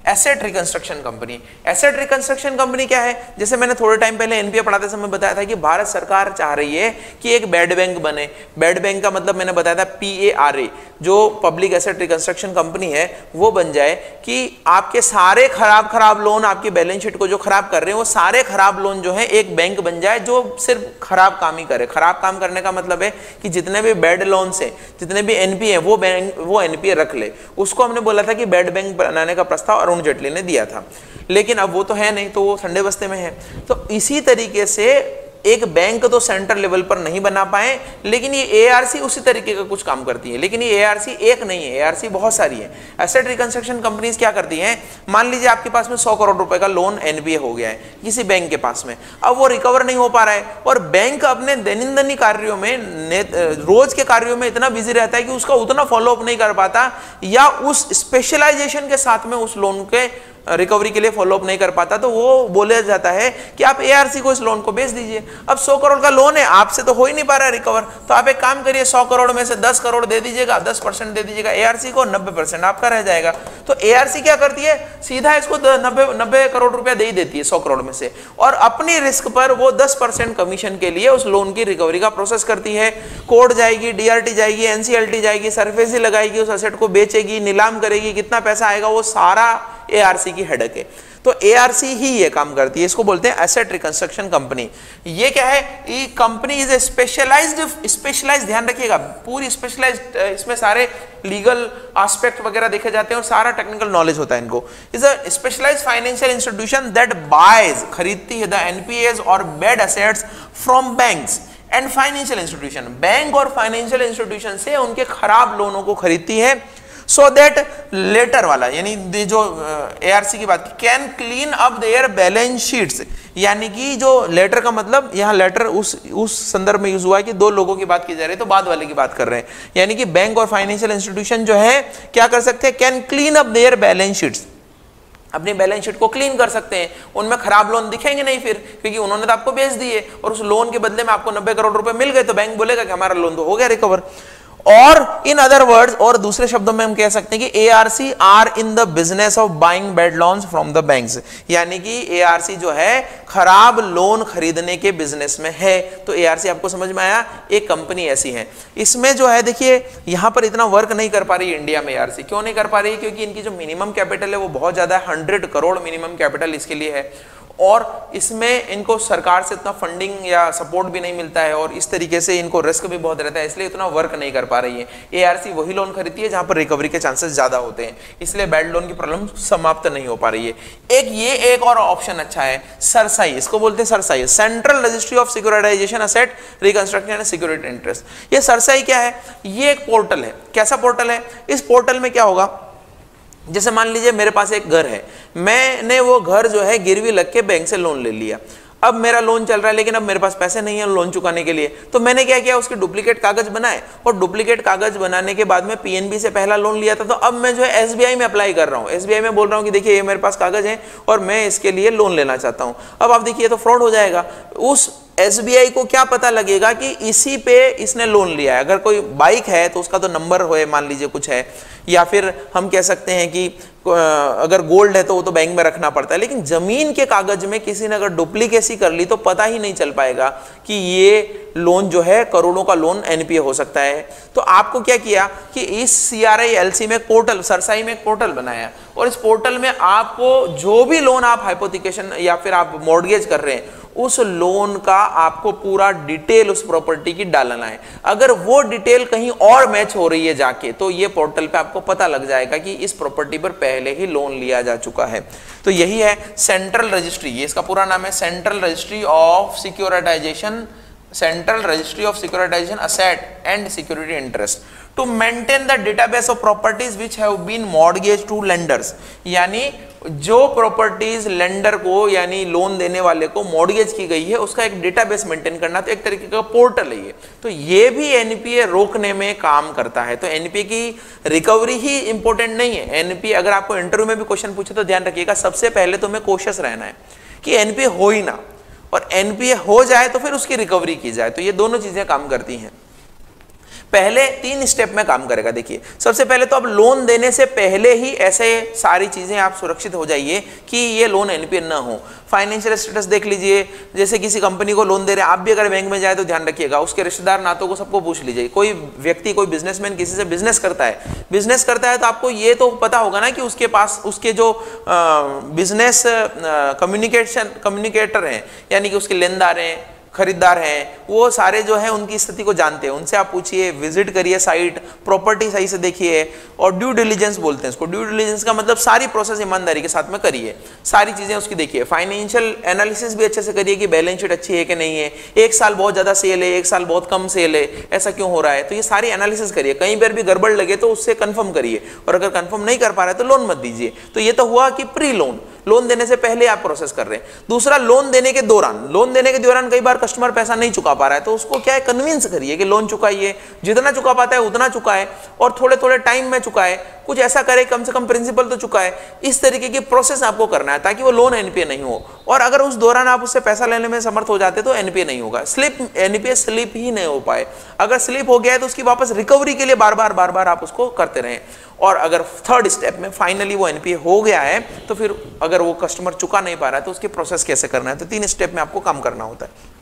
asset reconstruction company. Asset reconstruction company क्या है, जैसे मैंने थोड़े टाइम पहले एनपीए पढ़ाते समय बताया था कि भारत सरकार चाह रही है कि एक बेड बैंक बने। बेड बैंक का मतलब मैंने बताया था PARA, जो पब्लिक एसेट रिकंस्ट्रक्शन कंपनी है वो बन जाए कि आपके सारे खराब लोन, आपकी बैलेंस शीट को जो खराब कर रहे हैं वो सारे खराब लोन जो है एक बैंक बन जाए जो सिर्फ खराब काम ही करे। खराब काम करने का मतलब है कि जितने भी बेड लोन है, जितने भी एनपीए है वो एनपीए रख ले। उसको हमने बोला था कि बेड बैंक बनाने का प्रस्ताव अरुण जेटली ने दिया था, लेकिन अब वो तो है नहीं, तो वो संडे बस्ते में है। तो इसी तरीके से एक बैंक तो सेंटर लेवल पर नहीं बना पाए, लेकिन ये ARC उसी तरीके का कुछ काम करती है। लेकिन ये ARC एक नहीं है, ARC बहुत सारी है। एसेट रिकंस्ट्रक्शन कंपनीज क्या करती हैं, मान लीजिए आपके पास में 100 करोड़ रुपए का लोन एनपीए हो गया है किसी बैंक के पास में, अब वो रिकवर नहीं हो पा रहा है और बैंक अपने दैनंदिन कार्यों में, रोज के कार्यों में इतना बिजी रहता है कि उसका उतना फॉलोअप नहीं कर पाता, या उस स्पेशलाइजेशन के साथ में उस लोन के रिकवरी के लिए फॉलोअप नहीं कर पाता, तो वो बोला जाता है कि आप ARC को इस लोन को बेच दीजिए। अब 100 करोड़ का लोन है, आपसे तो हो ही नहीं पा रहा है रिकवर, तो आप एक काम करिए, 100 करोड़ में से 10 करोड़ दे दीजिएगा, 10% दे दीजिएगा ARC को, 90% आपका रह जाएगा। तो ARC क्या करती है, सीधा इसको 90 करोड़ रुपया दे ही देती है 100 करोड़ में से, और अपनी रिस्क पर वो 10% कमीशन के लिए उस लोन की रिकवरी का प्रोसेस करती है। कोर्ट जाएगी, DRT जाएगी, NCLT जाएगी, सरफेसी लगाएगी, उस एसेट को बेचेगी, नीलाम करेगी, कितना पैसा आएगा वो सारा ARC की हेडक है। तो ARC ही ये काम करती है, इसको बोलते हैं एसेट रिकंस्ट्रक्शन कंपनी। ये क्या है, ये कंपनी इज ए स्पेशलाइज्ड, ध्यान रखिएगा, पूरी स्पेशलाइज्ड, इसमें सारे लीगल एस्पेक्ट वगैरह देखे जाते हैं और सारा टेक्निकल नॉलेज होता है इनको। Is a specialized financial institution that buys, खरीदती है, द NPAs और bad assets from banks and financial institution. Bank और फाइनेंशियल इंस्टीट्यूशन से उनके खराब लोनों को खरीदती है, सो दैट लेटर वाला, यानी जो ARC की बात, can clean up their balance sheets, यानी कि जो लेटर का मतलब, यहाँ लेटर उस संदर्भ में यूज हुआ है कि 2 लोगों की बात की जा रही है, तो बाद वाले की बात कर रहे हैं, यानी कि बैंक और फाइनेंशियल इंस्टीट्यूशन जो है क्या कर सकते हैं, can clean up their balance sheets, अपनी बैलेंस शीट को क्लीन कर सकते हैं, उनमें खराब लोन दिखेंगे नहीं फिर, क्योंकि उन्होंने तो आपको बेच दिए और उस लोन के बदले में आपको 90 करोड़ रुपए मिल गए, तो बैंक बोलेगा कि हमारा लोन तो हो गया रिकवर। और इन अदर वर्ड्स, और दूसरे शब्दों में हम कह सकते हैं कि ARC are in the business of buying bad loans from the banks, यानी कि ARC जो है खराब लोन खरीदने के बिजनेस में है। तो ARC आपको समझ में आया, एक कंपनी ऐसी है। इसमें जो है देखिए यहां पर इतना वर्क नहीं कर पा रही इंडिया में ARC, क्यों नहीं कर पा रही, क्योंकि इनकी जो मिनिमम कैपिटल है वो बहुत ज्यादा है, 100 करोड़ मिनिमम कैपिटल इसके लिए है, और इसमें इनको सरकार से इतना फंडिंग या सपोर्ट भी नहीं मिलता है और इस तरीके से इनको रिस्क भी बहुत रहता है, इसलिए इतना वर्क नहीं कर पा रही है। एआरसी वही लोन खरीदती है जहां पर रिकवरी के चांसेस ज्यादा होते हैं, इसलिए बैड लोन की प्रॉब्लम समाप्त नहीं हो पा रही है। एक और ऑप्शन अच्छा है, सरसाई, इसको बोलते हैं CERSAI, central registry of securitization asset reconstruction and security interest. ये सरसाई क्या है? ये एक पोर्टल है। कैसा पोर्टल है? इस पोर्टल में क्या होगा, जैसे मान लीजिए मेरे पास एक घर है, मैंने वो घर जो है गिरवी लग के बैंक से लोन ले लिया। अब मेरा लोन चल रहा है लेकिन अब मेरे पास पैसे नहीं है लोन चुकाने के लिए, तो मैंने क्या किया, उसके डुप्लीकेट कागज बनाए और डुप्लीकेट कागज बनाने के बाद में पीएनबी से पहला लोन लिया था, तो अब मैं जो है एसबीआई में अप्लाई कर रहा हूँ, एसबीआई में बोल रहा हूँ कि देखिए ये मेरे पास कागज है और मैं इसके लिए लोन लेना चाहता हूँ। अब आप देखिए तो फ्रॉड हो जाएगा। उस एसबीआई को क्या पता लगेगा कि इसी पे इसने लोन लिया है। अगर कोई बाइक है तो उसका तो नंबर हो, मान लीजिए कुछ है, या फिर हम कह सकते हैं कि अगर गोल्ड है तो वो तो बैंक में रखना पड़ता है, लेकिन जमीन के कागज में किसी ने अगर डुप्लीकेसी कर ली तो पता ही नहीं चल पाएगा कि ये लोन जो है करोड़ों का लोन एनपीए हो सकता है। तो आपको क्या किया कि इस सीआरआई-एलसी में पोर्टल, सरसाई में एक पोर्टल बनाया और इस पोर्टल में आपको जो भी लोन आप हाइपोथिकेशन या फिर आप मॉर्गेज कर रहे हैं उस लोन का आपको पूरा डिटेल उस प्रॉपर्टी की डालना है। अगर वो डिटेल कहीं और मैच हो रही है जाके, तो ये पोर्टल पे आपको पता लग जाएगा कि इस प्रॉपर्टी पर पहले ही लोन लिया जा चुका है। तो यही है सेंट्रल रजिस्ट्री, ये इसका पूरा नाम है central registry of securitization, central registry of securitization asset and security interest to maintain the database of properties which have been mortgage to lenders. यानी जो प्रॉपर्टीज लेंडर को यानी लोन देने वाले को मॉर्गेज की गई है उसका एक डेटाबेस मेंटेन करना, तो एक तरीके का पोर्टल है ये। तो ये भी एनपीए रोकने में काम करता है। तो एनपीए की रिकवरी ही इंपॉर्टेंट नहीं है। एनपीए अगर आपको इंटरव्यू में भी क्वेश्चन पूछे तो ध्यान रखिएगा, सबसे पहले तो हमें कोशिश रहना है कि एनपीए हो ही ना, और एनपीए हो जाए तो फिर उसकी रिकवरी की जाए। तो ये दोनों चीजें काम करती हैं। पहले 3 स्टेप में काम करेगा। देखिए सबसे पहले तो अब लोन देने से पहले ही ऐसे सारी चीजें आप सुरक्षित हो जाइए कि ये लोन एनपीए ना हो। फाइनेंशियल स्टेटस देख लीजिए, जैसे किसी कंपनी को लोन दे रहे हैं, आप भी अगर बैंक में जाए तो ध्यान रखिएगा उसके रिश्तेदार नातों को सबको पूछ लीजिए। कोई व्यक्ति, कोई बिजनेसमैन किसी से बिजनेस करता है तो आपको ये तो पता होगा ना कि उसके पास उसके जो बिजनेस कम्युनिकेटर हैं, यानी कि उसके लेनदार हैं, खरीदार हैं, वो सारे जो है उनकी स्थिति को जानते हैं। उनसे आप पूछिए, विजिट करिए साइट, प्रॉपर्टी सही से देखिए, और ड्यू डिलीजेंस बोलते हैं इसको। ड्यू डिलीजेंस का मतलब सारी प्रोसेस ईमानदारी के साथ में करिए, सारी चीजें उसकी देखिए। फाइनेंशियल एनालिसिस भी अच्छे से करिए कि बैलेंस शीट अच्छी है कि नहीं है, एक साल बहुत ज्यादा सेल है, एक साल बहुत कम सेल है, ऐसा क्यों हो रहा है। तो ये सारी एनालिसिस करिए, कहीं पर भी गड़बड़ लगे तो उससे कंफर्म करिए, और अगर कंफर्म नहीं कर पा रहा है तो लोन मत दीजिए। तो ये तो हुआ कि प्री लोन देने से पहले आप प्रोसेस कर रहे हैं। दूसरा, लोन देने के दौरान कई बार कस्टमर पैसा नहीं चुका पा रहा है, तो उसको क्या है, कन्विंस करिए कि लोन चुकाइए, जितना चुका पाता है उतना चुकाए और थोड़े थोड़े टाइम में चुकाए, कुछ ऐसा करे, कम से कम प्रिंसिपल तो चुकाए। इस तरीके की प्रोसेस आपको करना है ताकि वो लोन एनपीए नहीं हो। और अगर उस दौरान आप उससे पैसा लेने में समर्थ हो जाते तो एनपीए नहीं होगा, एनपीए स्लिप ही नहीं हो पाए। अगर स्लिप हो गया है तो उसकी वापस रिकवरी के लिए बार बार आप उसको करते रहें। और अगर थर्ड स्टेप में फाइनली वो एनपीए हो गया है तो फिर अगर वो कस्टमर चुका नहीं पा रहा है तो उसकी प्रोसेस कैसे करना है। तो 3 स्टेप में आपको काम करना होता है।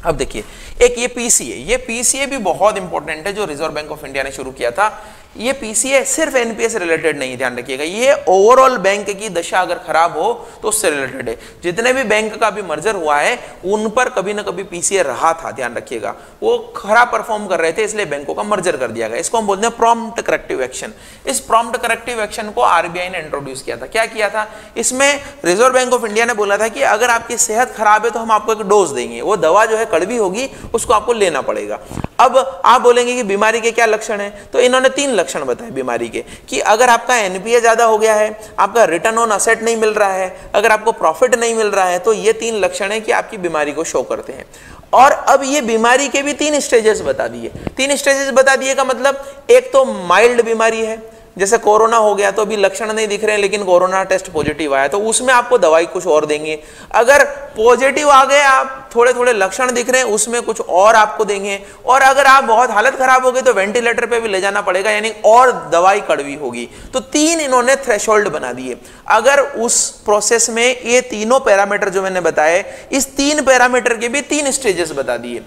अब देखिए, एक ये पीसीए भी बहुत इंपॉर्टेंट है जो रिजर्व बैंक ऑफ इंडिया ने शुरू किया था। ये पीसीए सिर्फ एनपीए से रिलेटेड नहीं, ध्यान रखिएगा, ये ओवरऑल बैंक की दशा अगर खराब हो तो उससे रिलेटेड है। जितने भी बैंक का भी मर्जर हुआ है उन पर कभी ना कभी पीसीए रहा था, ध्यान रखिएगा। वो खराब परफॉर्म कर रहे थे इसलिए बैंकों का मर्जर कर दिया गया। इसको हम बोलते हैं प्रॉम्प्ट करेक्टिव एक्शन। इस प्रॉम्प्ट करेक्टिव एक्शन को आरबीआई ने इंट्रोड्यूस किया था। क्या किया था, इसमें रिजर्व बैंक ऑफ इंडिया ने बोला था कि अगर आपकी सेहत खराब है तो हम आपको एक डोज देंगे, वो दवा जो है कड़वी होगी, उसको आपको लेना पड़ेगा। अब आप बोलेंगे कि बीमारी के क्या लक्षण है, तो इन्होंने 3 लक्षण बताए बीमारी के, कि अगर आपका एनपीए ज्यादा हो गया है, आपका रिटर्न ऑन असेट नहीं मिल रहा है, अगर आपको प्रॉफिट नहीं मिल रहा है, तो ये 3 लक्षण है कि आपकी बीमारी को शो करते हैं। और अब ये बीमारी के भी 3 स्टेजेस बता दिए। 3 स्टेजेस बता दिए का मतलब, एक तो माइल्ड बीमारी है, जैसे कोरोना हो गया तो अभी लक्षण नहीं दिख रहे हैं लेकिन कोरोना टेस्ट पॉजिटिव आया तो उसमें आपको दवाई कुछ और देंगे। अगर पॉजिटिव आ गए, आप थोड़े थोड़े लक्षण दिख रहे हैं, उसमें कुछ और आपको देंगे। और अगर आप बहुत हालत खराब हो गई तो वेंटिलेटर पे भी ले जाना पड़ेगा, यानी और दवाई कड़वी होगी। तो 3 इन्होंने थ्रेशोल्ड बना दिए। अगर उस प्रोसेस में ये तीनों पैरामीटर जो मैंने बताए, इस 3 पैरामीटर के भी 3 स्टेजेस बता दिए।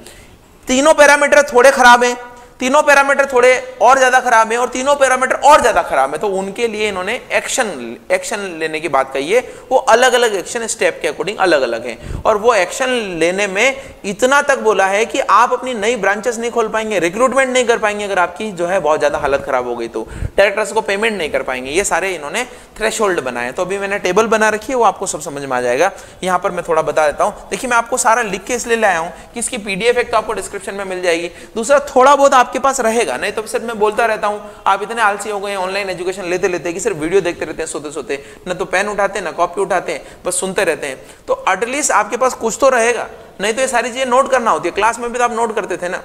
तीनों पैरामीटर थोड़े खराब हैं तीनों पैरामीटर थोड़े और ज्यादा खराब है और तीनों पैरामीटर और ज्यादा खराब है, तो उनके लिए इन्होंने एक्शन लेने की बात कही है। वो अलग अलग एक्शन स्टेप के अकॉर्डिंग अलग अलग है, और वो एक्शन लेने में इतना तक बोला है कि आप अपनी नई ब्रांचेस नहीं खोल पाएंगे, रिक्रूटमेंट नहीं कर पाएंगे अगर आपकी जो है बहुत ज्यादा हालत खराब हो गई तो, डायरेक्टर्स को पेमेंट नहीं कर पाएंगे। ये सारे इन्होंने थ्रेशोल्ड बनाए। तो अभी मैंने टेबल बना रखी है, वो आपको सब समझ में आ जाएगा। यहां पर मैं थोड़ा बता देता हूं। देखिए मैं आपको सारा लिख के इसलिए लाया हूं कि इसकी पीडीएफ एक तो आपको डिस्क्रिप्शन में मिल जाएगी, दूसरा थोड़ा बहुत आपके पास रहेगा, नहीं तो सिर्फ मैं बोलता रहता हूं। आप इतने आलसी हो गए ऑनलाइन एजुकेशन लेते लेते कि सिर्फ वीडियो देखते रहते हैं सोते सोते, न तो पेन उठाते हैं ना कॉपी उठाते हैं, बस सुनते रहते हैं। तो एटलीस्ट आपके पास कुछ तो रहेगा, नहीं तो ये सारी चीजें नोट करना होती है। क्लास में भी तो आप नोट करते थे ना,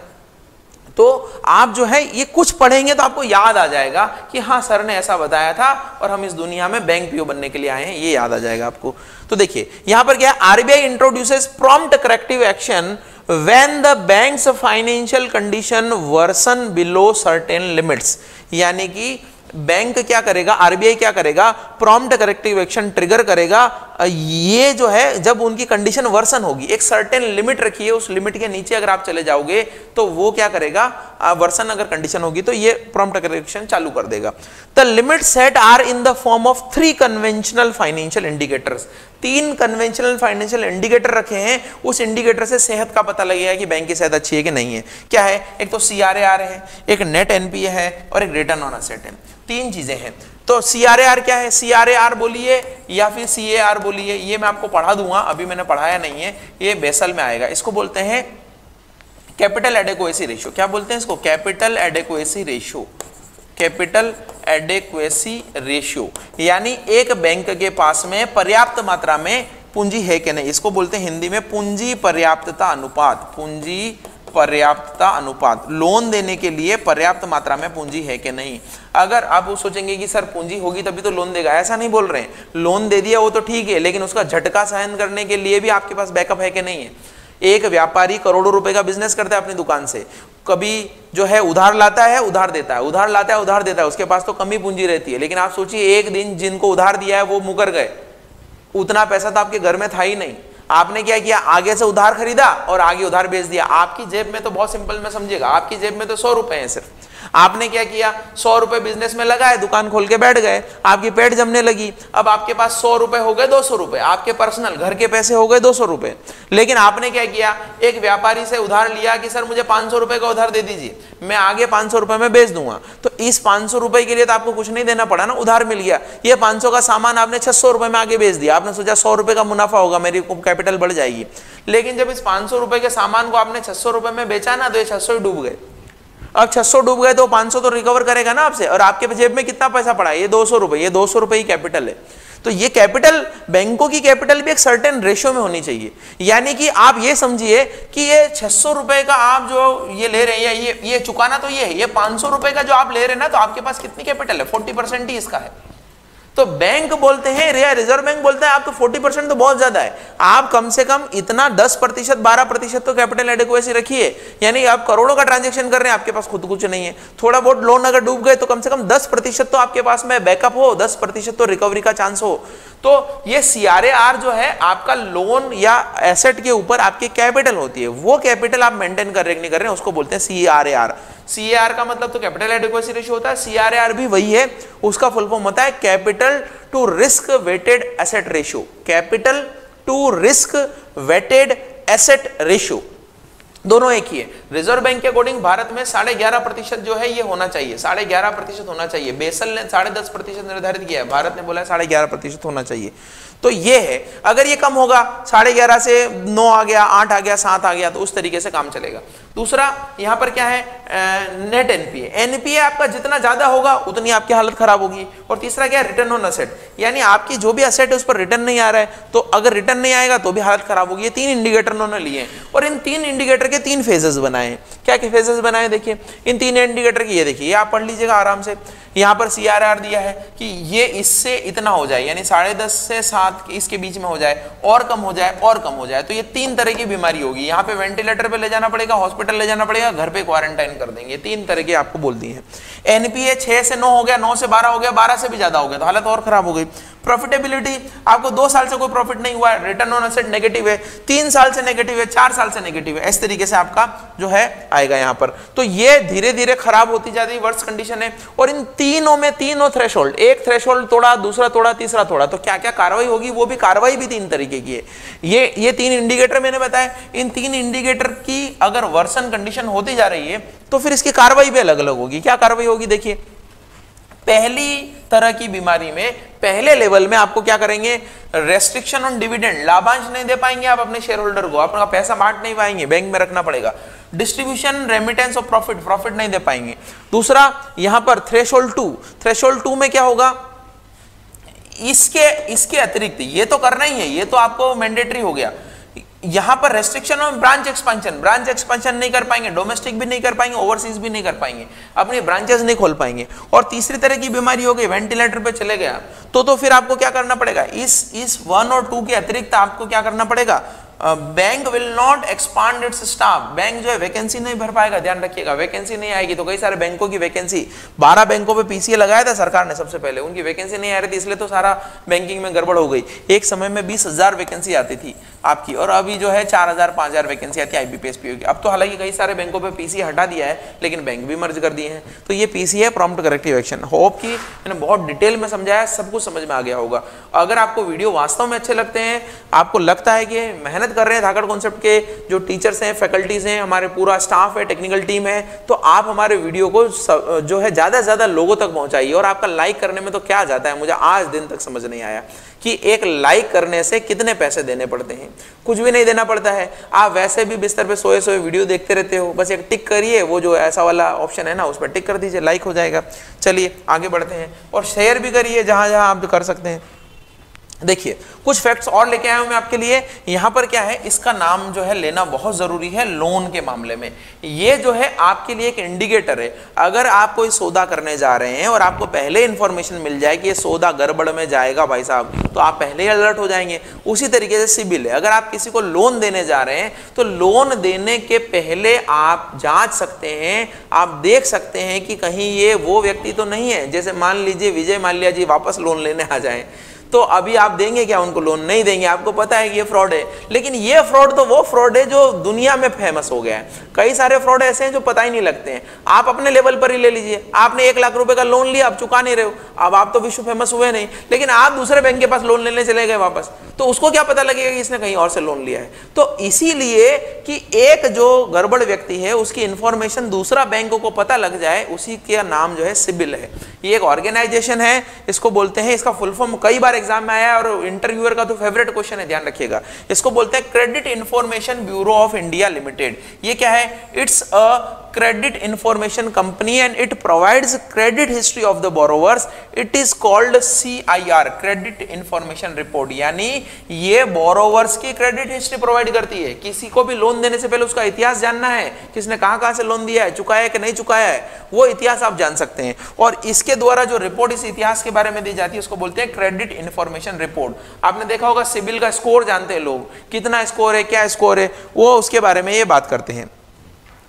तो आप जो है ये कुछ पढ़ेंगे तो आपको याद आ जाएगा कि हाँ सर ने ऐसा बताया था और हम इस दुनिया में बैंक पीओ बनने के लिए आए हैं, ये याद आ जाएगा आपको। तो देखिए यहां पर क्या है, RBI introduces prompt corrective action when the banks financial condition worsen below certain limits. यानी कि बैंक क्या करेगा, आरबीआई क्या करेगा, प्रॉम्प्ट करेक्टिव एक्शन ट्रिगर करेगा, ये जो है जब उनकी कंडीशन वर्सन होगी, एक सर्टेन लिमिट रखी है, उस लिमिट के नीचे अगर आप चले जाओगे तो वो क्या करेगा, वर्सन अगर कंडीशन होगी तो ये प्रॉम्प्ट करेक्शन चालू कर देगा। The limit set are in the form of 3 conventional financial indicators. 3 conventional financial indicator रखे हैं, उस इंडिकेटर से सेहत का पता लगेगा कि बैंक की सेहत अच्छी है कि नहीं है। क्या है, एक तो CRAR है, एक नेट एनपीए है और एक रिटर्न ऑन एसेट है। 3 चीजें हैं। तो CRAR क्या है, CRAR बोलिए या फिर CAR बोलिए, ये मैं आपको पढ़ा दूंगा, अभी मैंने पढ़ाया नहीं है, ये बेसल में आएगा। इसको बोलते हैं कैपिटल एडेक्वेसी रेशियो। क्या बोलते हैं इसको, कैपिटल एडेक्वेसी रेशियो। कैपिटल एडेक्वेसी रेशियो यानी एक बैंक के पास में पर्याप्त मात्रा में पूंजी है कि नहीं, इसको बोलते हैं हिंदी में पूंजी पर्याप्तता अनुपात। पूंजी पर्याप्तता अनुपात, लोन देने के लिए पर्याप्त मात्रा में पूंजी है कि नहीं। अगर आप वो सोचेंगे कि सर पूंजी होगी तभी तो लोन देगा, ऐसा नहीं बोल रहे हैं। लोन दे दिया वो तो ठीक है, लेकिन उसका झटका सहन करने के लिए भी आपके पास बैकअप है कि नहीं है। एक व्यापारी करोड़ों रुपए का बिजनेस करता है अपनी दुकान से, कभी जो है उधार लाता है उधार देता है, उधार लाता है उधार देता है, उसके पास तो कमी पूंजी रहती है। लेकिन आप सोचिए एक दिन जिनको उधार दिया है वो मुकर गए, उतना पैसा तो आपके घर में था ही नहीं, आपने क्या किया, आगे से उधार खरीदा और आगे उधार बेच दिया। आपकी जेब में तो बहुत सिंपल में समझिएगा, आपकी जेब में तो 100 रुपए हैं सिर्फ, आपने क्या किया 100 रुपए बिजनेस में लगाए, दुकान खोल के बैठ गए, आपकी पेट जमने लगी। अब आपके पास 100 रुपए हो गए 200 रुपए, आपके पर्सनल घर के पैसे हो गए 200 रुपए। लेकिन आपने क्या किया, एक व्यापारी से उधार लिया कि सर मुझे 500 रुपए का उधार दे दीजिए, मैं आगे 500 रुपए में बेच दूंगा। तो इस 500 रुपए के लिए तो आपको कुछ नहीं देना पड़ा ना, उधार मिल गया। ये 500 का सामान आपने 600 रुपए में आगे बेच दिया, आपने सोचा 100 रुपए का मुनाफा होगा, मेरी कैपिटल बढ़ जाएगी। लेकिन जब इस 500 रुपए के सामान को आपने 600 रुपए में बेचा ना, तो ये 600 ही डूब गए। अब 600 डूब गए तो 500 तो रिकवर करेगा ना आपसे, और आपके जेब में कितना पैसा पड़ा है, ये 200 रुपए, ये 200 रुपए ही कैपिटल है। तो ये कैपिटल, बैंकों की कैपिटल भी एक सर्टेन रेशियो में होनी चाहिए। यानी कि आप ये समझिए कि ये 600 रुपए का आप जो ये ले रहे हैं, ये चुकाना तो ये है, ये 500 रुपए का जो आप ले रहे हैं ना, तो आपके पास कितनी कैपिटल है, 40% ही इसका है। तो बैंक बोलते हैं, रिजर्व बैंक बोलता है आप तो 40% तो बहुत ज्यादा है, आप कम से कम इतना 10% 12% तो कैपिटल एडिक्वेसी रखिए। यानी आप करोड़ों का ट्रांजैक्शन कर रहे हैं, आपके पास खुद कुछ नहीं है, थोड़ा बहुत लोन अगर डूब गए तो कम से कम 10% तो आपके पास में बैकअप हो, 10% तो रिकवरी का चांस हो। तो ये CRAR जो है आपका लोन या एसेट के ऊपर आपकी कैपिटल होती है, वो कैपिटल आप मेंटेन कर रहे नहीं कर रहे हैं, उसको बोलते हैं CRAR। CAR का मतलब तो कैपिटल एडिक्वेसी रेशियो होता है, CRAR भी वही है, उसका फुल फॉर्म होता है capital to risk weighted asset ratio. Capital to risk weighted asset ratio दोनों एक ही है। रिजर्व बैंक के अकॉर्डिंग भारत में 11.5% जो है ये होना चाहिए, 11.5% होना चाहिए। बेसल ने 10.5% निर्धारित किया है, भारत ने बोला है 11.5% होना चाहिए। तो ये है, अगर ये कम होगा 11.5 से 9 आ गया, 8 आ गया, 7 आ गया, तो उस तरीके से काम चलेगा। दूसरा यहां पर क्या है, नेट एनपीए। एनपीए आपका जितना ज्यादा होगा उतनी आपकी हालत खराब होगी। और तीसरा क्या है, रिटर्न ऑन एसेट, यानी आपकी जो भी एसेट है उस पर रिटर्न नहीं आ रहा है, तो अगर रिटर्न नहीं आएगा तो भी हालत खराब होगी। ये 3 इंडिकेटर उन्होंने लिए हैं और इन 3 इंडिकेटर के 3 फेजेस बनाए हैं। क्या क्या फेजेस बनाए, देखिए इन 3 इंडिकेटर की, ये देखिए, ये आप पढ़ लीजिएगा आराम से। यहाँ पर CRAR दिया है कि ये इससे इतना हो जाए, यानी 10.5 से 7 इसके बीच में हो जाए, और कम हो जाए, और कम हो जाए, तो ये 3 तरह की बीमारी होगी। यहाँ पे वेंटिलेटर पे ले जाना पड़ेगा, हॉस्पिटल ले जाना पड़ेगा, घर पे क्वारंटाइन कर देंगे। 3 तरह की आपको बोल दी है। एनपीए 6 से 9 हो गया, 9 से 12 हो गया, 12 से भी ज्यादा हो गया तो हालत और खराब हो गई। प्रॉफिटेबिलिटी, आपको 2 साल से कोई प्रॉफिट नहीं हुआ है, रिटर्न ऑन एसेट नेगेटिव है, 3 साल से नेगेटिव है, 4 साल से नेगेटिव है, इस तरीके से आपका जो है आएगा यहाँ पर। तो ये धीरे धीरे खराब होती जाती है, वर्स्ट कंडीशन है। और इन तीनों में तीनों थ्रेशोल्ड, एक थ्रेशोल्ड तोड़ा, दूसरा तोड़ा, तीसरा तोड़ा, तो क्या क्या कार्रवाई होगी, वो भी कार्रवाई भी 3 तरीके की है। ये 3 इंडिकेटर मैंने बताया, इन 3 इंडिकेटर की अगर वर्सन कंडीशन होती जा रही है तो फिर इसकी कार्रवाई भी अलग अलग होगी। क्या कार्रवाई होगी देखिए, पहली तरह की बीमारी में पहले लेवल में आपको क्या करेंगे, रेस्ट्रिक्शन ऑन डिविडेंड, लाभांश नहीं दे पाएंगे आप अपने शेयर होल्डर को, अपना पैसा बांट नहीं पाएंगे, बैंक में रखना पड़ेगा। Distribution remittance of profit, profit नहीं दे पाएंगे। दूसरा यहां पर थ्रेशोल्ड 2, थ्रेशोल्ड 2 में क्या होगा, इसके अतिरिक्त ये तो करना ही है, ये तो आपको मैंडेटरी हो गया। यहां पर restriction on branch expansion, branch expansion नहीं कर पाएंगे, डोमेस्टिक भी नहीं कर पाएंगे, ओवरसीज भी नहीं कर पाएंगे, अपने ब्रांचेस नहीं खोल पाएंगे। और तीसरी तरह की बीमारी हो गई, वेंटिलेटर पे चले गए तो फिर आपको क्या करना पड़ेगा, इस 1 और 2 के अतिरिक्त आपको क्या करना पड़ेगा, bank will not expand it's staff, bank जो है वैकेंसी नहीं भर पाएगा, ध्यान रखिएगा, वैकेंसी नहीं आएगी। तो कई सारे बैंकों की वैकेंसी, 12 बैंकों पे पीसीए लगाया था सरकार ने सबसे पहले, उनकी वैकेंसी नहीं आ रही थी, इसलिए तो सारा बैंकिंग में गड़बड़ हो गई। एक समय में 20,000 वैकेंसी आती थी आपकी, और अभी जो है 4,000 5,000 वैकेंसी आती है आईबीपीएस पीओ की। अब तो हालांकि कई सारे बैंकों पे पीसीए हटा दिया है, लेकिन बैंक भी मर्ज कर दिए हैं। तो ये PCA prompt corrective action, hope कि मैंने बहुत डिटेल में समझाया, सब कुछ समझ में आ गया होगा। अगर आपको वीडियो वास्तव में अच्छे लगते हैं, आपको लगता है कि मेहनत कर रहे हैं धाकड़ कॉन्सेप्ट के जो टीचर्स हैं, फैकल्टीज हैं, हमारे पूरा स्टाफ है, टेक्निकल टीम है, तो आप हमारे वीडियो को जो है ज्यादा से ज्यादा लोगों तक पहुंचाइए। और आपका लाइक करने में तो क्या जाता है, मुझे आज दिन तक समझ नहीं आया कि एक लाइक करने से कितने पैसे देने पड़ते हैं। कुछ भी नहीं देना पड़ता है, आप वैसे भी बिस्तर पे सोए सोए वीडियो देखते रहते हो, बस एक टिक करिए, वो जो ऐसा वाला ऑप्शन है ना, उस पर टिक कर दीजिए, लाइक हो जाएगा। चलिए आगे बढ़ते हैं, और शेयर भी करिए जहां जहां आप कर सकते हैं। देखिए कुछ फैक्ट्स और लेके आया हूं मैं आपके लिए। यहां पर क्या है, इसका नाम जो है लेना बहुत जरूरी है लोन के मामले में। ये जो है आपके लिए एक इंडिकेटर है। अगर आप कोई सौदा करने जा रहे हैं और आपको पहले इंफॉर्मेशन मिल जाए कि ये सौदा गड़बड़ में जाएगा भाई साहब, तो आप पहले ही अलर्ट हो जाएंगे। उसी तरीके से सिबिल है, अगर आप किसी को लोन देने जा रहे हैं तो लोन देने के पहले आप जांच सकते हैं, आप देख सकते हैं कि कहीं ये वो व्यक्ति तो नहीं है, जैसे मान लीजिए विजय माल्या जी वापस लोन लेने आ जाए, तो अभी आप देंगे क्या उनको लोन? नहीं देंगे, आपको पता है कि ये फ्रॉड है। लेकिन ये फ्रॉड तो वो फ्रॉड है जो दुनिया में फेमस हो गया है। कई सारे फ्रॉड ऐसे हैं जो पता ही नहीं लगते हैं। आप अपने लेवल पर ही ले लीजिए, आपने 1 लाख रुपए का लोन लिया, आप चुका नहीं रहे हो, अब आप तो विश्व फेमस हुए नहीं, लेकिन आप दूसरे बैंक के पास लोन लेने चले गए वापस, तो उसको क्या पता लगेगा कि इसने कहीं और से लोन लिया है? तो इसीलिए कि एक जो गड़बड़ व्यक्ति है उसकी इंफॉर्मेशन दूसरा बैंक को पता लग जाए, उसी का नाम जो है सिबिल है। ये एक ऑर्गेनाइजेशन है, इसको बोलते हैं, इसका फुल फॉर्म कई बार एग्जाम में आया और इंटरव्यूअर का तो फेवरेट क्वेश्चन है, ध्यान रखिएगा। इसको बोलते हैं credit information bureau of India limited. ये क्या है? It's a credit information company and it provides credit history of the borrowers. It is called CIR, credit information report, यानी ये borrowers की credit history प्रोवाइड करती है। किसी को भी लोन देने से पहले उसका इतिहास जानना है, किसने कहां से लोन दिया है, चुकाया है कि नहीं चुकाया है, वो इतिहास आप जान सकते हैं। और इसके द्वारा जो रिपोर्ट इस इतिहास के बारे में दी जाती है उसको बोलते हैं क्रेडिट इंफॉर्मेशन रिपोर्ट। आपने देखा होगा सिबिल का स्कोर जानते हैं लोग, कितना स्कोर है, क्या स्कोर है, वो उसके बारे में ये बात करते हैं।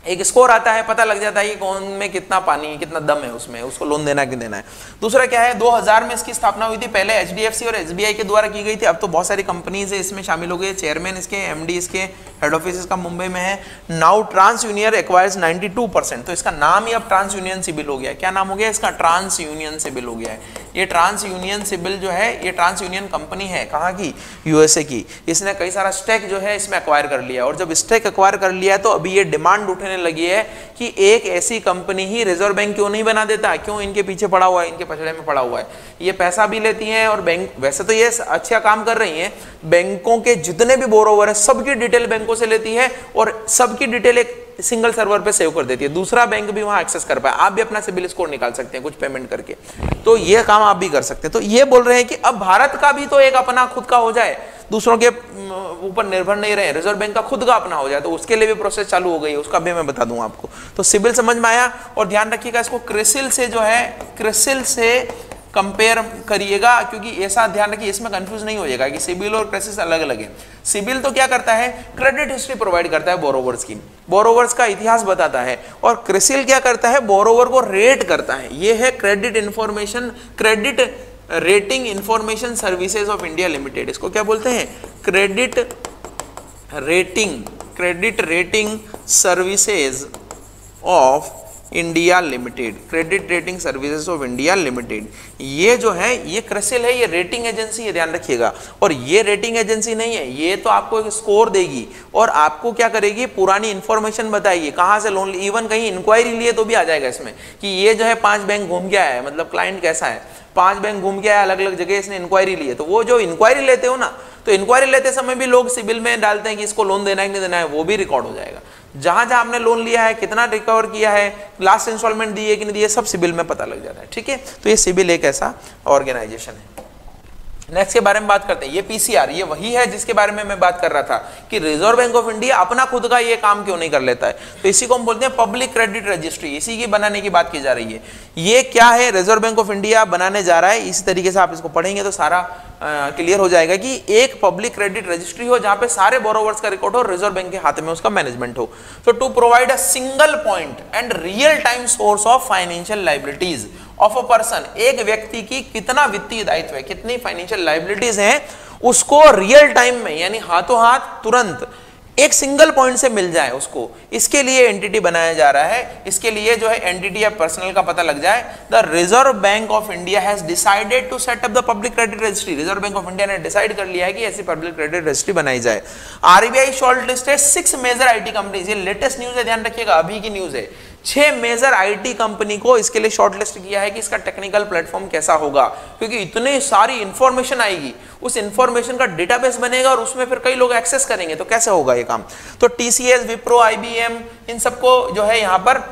एक स्कोर आता है, पता लग जाता है कि कौन में कितना पानी, कितना दम है उसमें, उसको लोन देना कि देना है। दूसरा क्या है, 2000 में इसकी स्थापना हुई थी, पहले एचडीएफसी और एसबीआई के द्वारा की गई थी, अब तो बहुत सारी कंपनीज है इसमें शामिल हो गई। चेयरमैन इसके, एमडी इसके, हेड ऑफिस इसका मुंबई में है। नाउ ट्रांस यूनियन एक्वायर्स 92%, तो इसका नाम ही अब ट्रांस यूनियन सिबिल हो गया। क्या नाम हो गया इसका? ट्रांस यूनियन सिबिल हो गया है। ये ट्रांस यूनियन सिबिल जो है, ये ट्रांस यूनियन कंपनी है, कहाँ की? यूएसए की। इसने कई सारा स्टेक जो है इसमें एक्वायर कर लिया, और जब स्टेक एक्वायर कर लिया है तो अभी ये डिमांड उठने लगी है कि एक ऐसी कंपनी ही रिजर्व बैंक क्यों नहीं बना देता, क्यों इनके पीछे पड़ा हुआ है, इनके पछड़े में पड़ा हुआ है। ये पैसा भी लेती हैं और बैंक, वैसे तो ये अच्छा काम कर रही हैं, बैंकों के जितने भी बोरोवर है सबकी डिटेल बैंकों से लेती है और सबकी डिटेल एक सिंगल सर्वर पे सेव कर देती है, दूसरा बैंक भी वहां एक्सेस कर पाए। आप भी अपना सिबिल स्कोर निकाल सकते हैं कुछ पेमेंट करके, तो ये काम आप भी कर सकते हैं। तो ये बोल रहे हैं कि अब भारत का भी तो एक अपना खुद का हो जाए, दूसरों के ऊपर निर्भर नहीं रहे, रिजर्व बैंक का खुद का अपना हो जाए, तो उसके लिए भी प्रोसेस चालू हो गई है, उसका भी मैं बता दूं आपको। तो सिबिल समझ में आया, और ध्यान रखिएगा इसको क्रिसिल से जो है, क्रिसिल से कंपेयर करिएगा, क्योंकि ऐसा ध्यान रखिए इसमें कंफ्यूज नहीं हो जाएगा कि सिबिल और क्रिसिल अलग अलग है। सिबिल तो क्या करता है? क्रेडिट हिस्ट्री प्रोवाइड करता है बोरोवर्स की, बोरोवर्स का इतिहास बताता है, और क्रिसिल क्या करता है? बोरोवर को रेट करता है। ये है credit information, credit rating information services of India limited, इसको क्या बोलते हैं? Credit rating services of India limited, credit rating services of India limited. ये जो है ये क्रिसिल है, ये रेटिंग एजेंसी है, ध्यान रखिएगा। और ये रेटिंग एजेंसी नहीं है, ये तो आपको एक स्कोर देगी और आपको क्या करेगी, पुरानी इंफॉर्मेशन बताएगी, कहाँ से लोन, इवन कहीं इंक्वायरी लिए तो भी आ जाएगा इसमें कि ये जो है 5 बैंक घूम के आया है, मतलब क्लाइंट कैसा है, 5 बैंक घूम के आया, अलग अलग जगह इसने इंक्वायरी ली है। तो वो जो इंक्वायरी लेते हो ना, तो इंक्वायरी लेते समय भी लोग सिविल में डालते हैं कि इसको लोन देना है कि नहीं देना है, वो भी रिकॉर्ड हो जाएगा। जहां जहां आपने लोन लिया है, कितना रिकवर किया है, लास्ट इंस्टॉलमेंट दी है कि नहीं दी है, सब सिविल में पता लग जाता है। ठीक है, तो ये सिविल एक ऐसा ऑर्गेनाइजेशन है। नेक्स्ट के बारे में बात करते हैं, ये पीसीआर, ये वही है जिसके बारे में मैं बात कर रहा था कि रिजर्व बैंक ऑफ इंडिया अपना खुद का ये काम क्यों नहीं कर लेता है। तो इसी को हम बोलते हैं पब्लिक क्रेडिट रजिस्ट्री, इसी की बनाने की बात की जा रही है। ये क्या है, रिजर्व बैंक ऑफ इंडिया बनाने जा रहा है। इस तरीके से आप इसको पढ़ेंगे तो सारा क्लियर हो जाएगा कि एक पब्लिक क्रेडिट रजिस्ट्री हो जहां पे सारे बोरोवर्स का रिकॉर्ड हो, रिजर्व बैंक के हाथ में उसका मैनेजमेंट हो। तो to provide a single point and real time source of financial liabilities of a person, एक व्यक्ति की कितना वित्तीय दायित्व है, कितनी फाइनेंशियल लायबिलिटीज हैं, उसको रियल टाइम में यानी हाथों हाथ तुरंत एक सिंगल पॉइंट से मिल जाए उसको, इसके लिए एंटिटी बनाया जा रहा है। इसके लिए जो है एंटिटी या पर्सनल का पता लग जाए। The Reserve Bank of India has decided to set up the public credit registry, Reserve Bank of India ने डिसाइड कर लिया है कि ऐसी पब्लिक क्रेडिट रजिस्ट्री बनाई जाए। RBI short listed 6 major IT companies, ये लेटेस्ट न्यूज है, ध्यान रखिएगा, अभी की न्यूज है। 6 मेजर आईटी कंपनी को इसके लिए शॉर्टलिस्ट किया है कि इसका टेक्निकल प्लेटफॉर्म कैसा होगा, क्योंकि इतनी सारी इंफॉर्मेशन आएगी, उस इंफॉर्मेशन का डेटाबेस बनेगा और उसमें फिर कई लोग एक्सेस करेंगे, तो कैसे होगा ये काम। तो टीसीएस, विप्रो, आईबीएम, इन सबको जो है यहाँ पर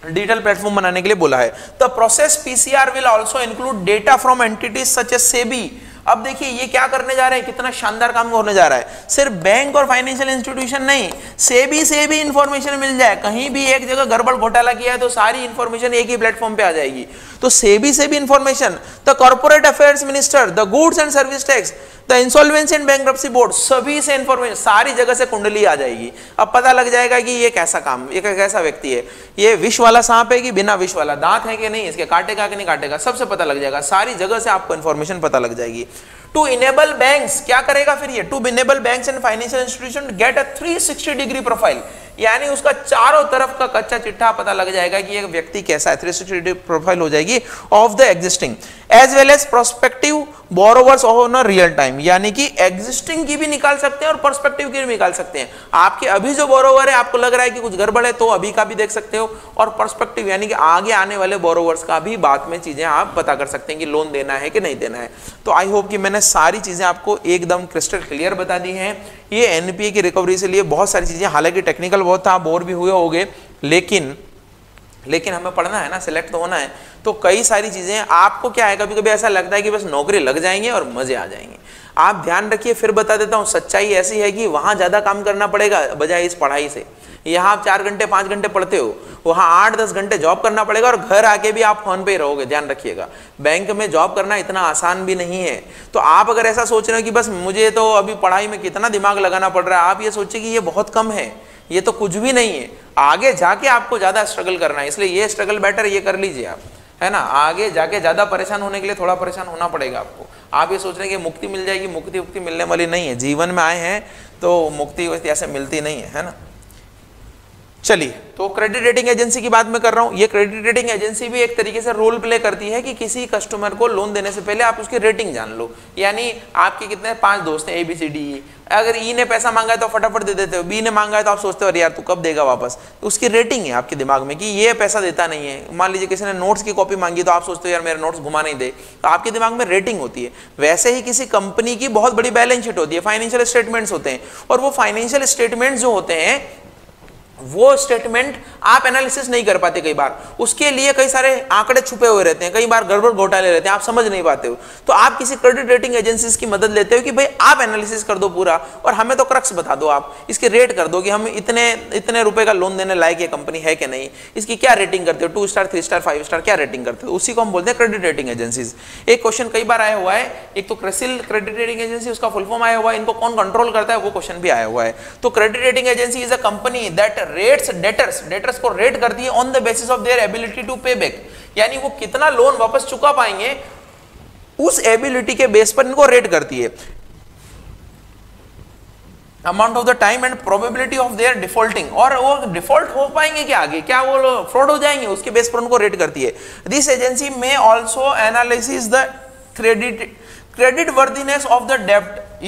डिजिटल प्लेटफॉर्म बनाने के लिए बोला है। The process PCR will also include data from entities such as SEBI. अब देखिए ये क्या करने जा रहे हैं, कितना शानदार काम होने जा रहा है। सिर्फ बैंक और फाइनेंशियल इंस्टीट्यूशन नहीं, सेबी से भी इंफॉर्मेशन मिल जाए, कहीं भी एक जगह गड़बड़ घोटाला किया है तो सारी इंफॉर्मेशन एक ही प्लेटफॉर्म पे आ जाएगी। तो सेबी से भी information, the corporate affairs minister, the goods and service tax, the insolvency and bankruptcy board, सभी से इंफॉर्मेशन, सारी जगह से कुंडली आ जाएगी। अब पता लग जाएगा कि ये कैसा काम, ये कैसा व्यक्ति है, ये विष वाला सांप है कि बिना विष वाला, दांत है कि नहीं, इसके काटेगा कि नहीं काटेगा, सबसे पता लग जाएगा, सारी जगह से आपको इंफॉर्मेशन पता लग जाएगी। टू इनेबल बैंक्स, क्या करेगा फिर ये, to enable banks and financial institution get a 360 degree profile, यानी उसका चारों तरफ का कच्चा चिट्ठा पता लग जाएगा कि एक व्यक्ति कैसा है, 360 डिग्री प्रोफाइल हो जाएगी of the existing as well as prospective borrowers on real time, यानी कि एग्जिस्टिंग की भी निकाल सकते हैं और पर्सपेक्टिव की भी निकाल सकते हैं। आपके अभी जो बोरोवर है, आपको लग रहा है कि कुछ गड़बड़ है, तो अभी का भी देख सकते हो, और पर्सपेक्टिव यानी कि आगे आने वाले बोरोवर्स का भी बाद में चीजें आप पता कर सकते हैं कि लोन देना है कि नहीं देना है। तो आई होप कि मैंने सारी चीजें आपको एकदम क्रिस्टल क्लियर बता दी हैं। ये एनपीए की रिकवरी से लिए बहुत सारी चीजें, हालांकि टेक्निकल बहुत था, बोर भी हुए होंगे, लेकिन हमें पढ़ना है ना, सिलेक्ट तो होना है। तो कई सारी चीजें आपको क्या है, कभी कभी ऐसा लगता है कि बस नौकरी लग जाएंगे और मजे आ जाएंगे। आप ध्यान रखिए, फिर बता देता हूँ, सच्चाई ऐसी है कि वहां ज्यादा काम करना पड़ेगा बजाय इस पढ़ाई से। यहाँ आप 4 घंटे 5 घंटे पढ़ते हो, वहाँ 8-10 घंटे जॉब करना पड़ेगा और घर आके भी आप फोन पे ही रहोगे, ध्यान रखिएगा। बैंक में जॉब करना इतना आसान भी नहीं है। तो आप अगर ऐसा सोच रहे हो कि बस मुझे तो अभी पढ़ाई में कितना दिमाग लगाना पड़ रहा है, आप ये सोचिए कि ये बहुत कम है, ये तो कुछ भी नहीं है। आगे जाके आपको ज्यादा स्ट्रगल करना है, इसलिए ये स्ट्रगल बेटर ये कर लीजिए आप, है ना। आगे जाके ज्यादा परेशान होने के लिए थोड़ा परेशान होना पड़ेगा आपको। आप ये सोच रहे हैं कि मुक्ति मिल जाएगी, मुक्ति मिलने वाली नहीं है। जीवन में आए हैं तो मुक्ति ऐसे मिलती नहीं है ना। चलिए, तो क्रेडिट रेटिंग एजेंसी की बात मैं कर रहा हूं। ये क्रेडिट रेटिंग एजेंसी भी एक तरीके से रोल प्ले करती है कि किसी कस्टमर को लोन देने से पहले आप उसकी रेटिंग जान लो। यानी आपके कितने 5 दोस्त हैं, ABCD, अगर ई ने पैसा मांगा है तो फटाफट दे देते हो, बी ने मांगा है तो आप सोचते हो अरे यार तू कब देगा वापस। तो उसकी रेटिंग है आपके दिमाग में कि ये पैसा देता नहीं है। मान लीजिए किसी ने नोट्स की कॉपी मांगी तो आप सोचते हो यार मेरे नोट्स घुमा नहीं दे, तो आपके दिमाग में रेटिंग होती है। वैसे ही किसी कंपनी की बहुत बड़ी बैलेंस शीट होती है, फाइनेंशियल स्टेटमेंट्स होते हैं, और वो फाइनेंशियल स्टेटमेंट्स जो होते हैं वो स्टेटमेंट आप एनालिसिस नहीं कर पाते, कई बार उसके लिए कई सारे आंकड़े छुपे हुए रहते हैं, कई बार गड़बड़ घोटाले रहते हैं, आप समझ नहीं पाते हो। तो आप किसी क्रेडिट रेटिंग एजेंसीज की मदद लेते हो कि भाई आप एनालिसिस कर दो पूरा, और हमें तो क्रक्स बता दो, आप इसकी रेट कर दो कि हम इतने रुपए का लोन देने लायक ये कंपनी है कि नहीं, इसकी क्या रेटिंग करते हो, 2 स्टार 3 स्टार 5 स्टार क्या रेटिंग करते हो, उसी को हम बोलते हैं क्रेडिट रेटिंग एजेंसीज। एक क्वेश्चन कई बार आया हुआ है, एक तो क्रिसिल क्रेडिट रेटिंग एजेंसी, उसका फुल फॉर्म आया हुआ है, इनको कौन कंट्रोल करता है वो क्वेश्चन भी आया हुआ है। तो credit rating agency is a company that rates debtors को रेट करती है on the basis of their ability to pay back, यानी वो कितना लोन वापस चुका पाएंगे उस एबिलिटी के बेस पर इनको रेट करती है। Amount of the time and probability of their defaulting, और वो डिफॉल्ट हो पाएंगे क्या आगे, क्या वो फ्रॉड हो जाएंगे, उसके बेस पर उनको रेट करती है। दिस एजेंसी में also analysis the credit worthiness of the डेब्ट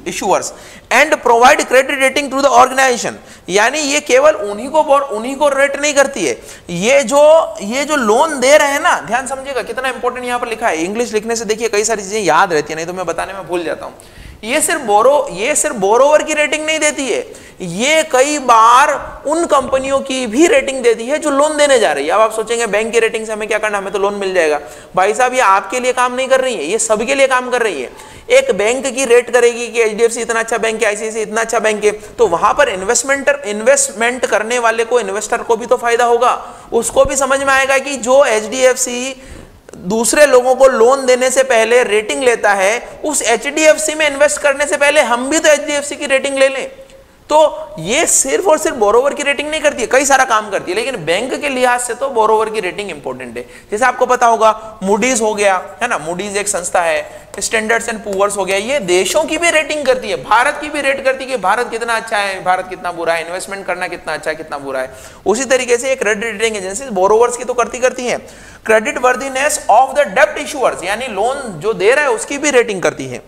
issuers and provide credit rating to the organisation. यानी ये केवल उन्हीं को रेट नहीं करती है, ये जो लोन दे रहे हैं ना, ध्यान समझिएगा कितना इंपॉर्टेंट यहां पर लिखा है। इंग्लिश लिखने से देखिए कई सारी चीजें याद रहती है, नहीं तो मैं बताने में भूल जाता हूं। ये सिर्फ बोरोवर की रेटिंग नहीं देती है, ये कई बार उन कंपनियों की भी रेटिंग देती है जो लोन देने जा रही है। अब आप सोचेंगे बैंक की रेटिंग से हमें क्या करना, हमें तो लोन मिल जाएगा। भाई साहब ये आपके लिए काम नहीं कर रही है, ये सबके लिए काम कर रही है। एक बैंक की रेट करेगी कि एचडीएफसी इतना अच्छा बैंक है, आईसीआईसीआई इतना अच्छा बैंक है, तो वहां पर इन्वेस्टमेंट करने वाले को, इन्वेस्टर को भी तो फायदा होगा। उसको भी समझ में आएगा कि जो एचडीएफसी दूसरे लोगों को लोन देने से पहले रेटिंग लेता है, उस एचडीएफसी में इन्वेस्ट करने से पहले हम भी तो एचडीएफसी की रेटिंग ले लें। तो ये सिर्फ और सिर्फ बोरोवर की रेटिंग नहीं करती है, कई सारा काम करती है, लेकिन बैंक के लिहाज से तो बोरोवर की रेटिंग इंपॉर्टेंट है। जैसे आपको पता होगा मूडीज हो गया है ना, मूडीज एक संस्था है, स्टैंडर्ड्स एंड पुअर्स हो गया, ये देशों की भी रेटिंग करती है, भारत की भी रेट करती है कि भारत कितना अच्छा है, भारत कितना बुरा है, इन्वेस्टमेंट करना कितना अच्छा है, कितना बुरा है। उसी तरीके से एक क्रेडिट रेटिंग एजेंसी बोरोवर्स की तो करती है। क्रेडिट वर्दीनेस ऑफ द डेब्ट इशूअर्स, यानी लोन जो दे रहा है उसकी भी रेटिंग करती है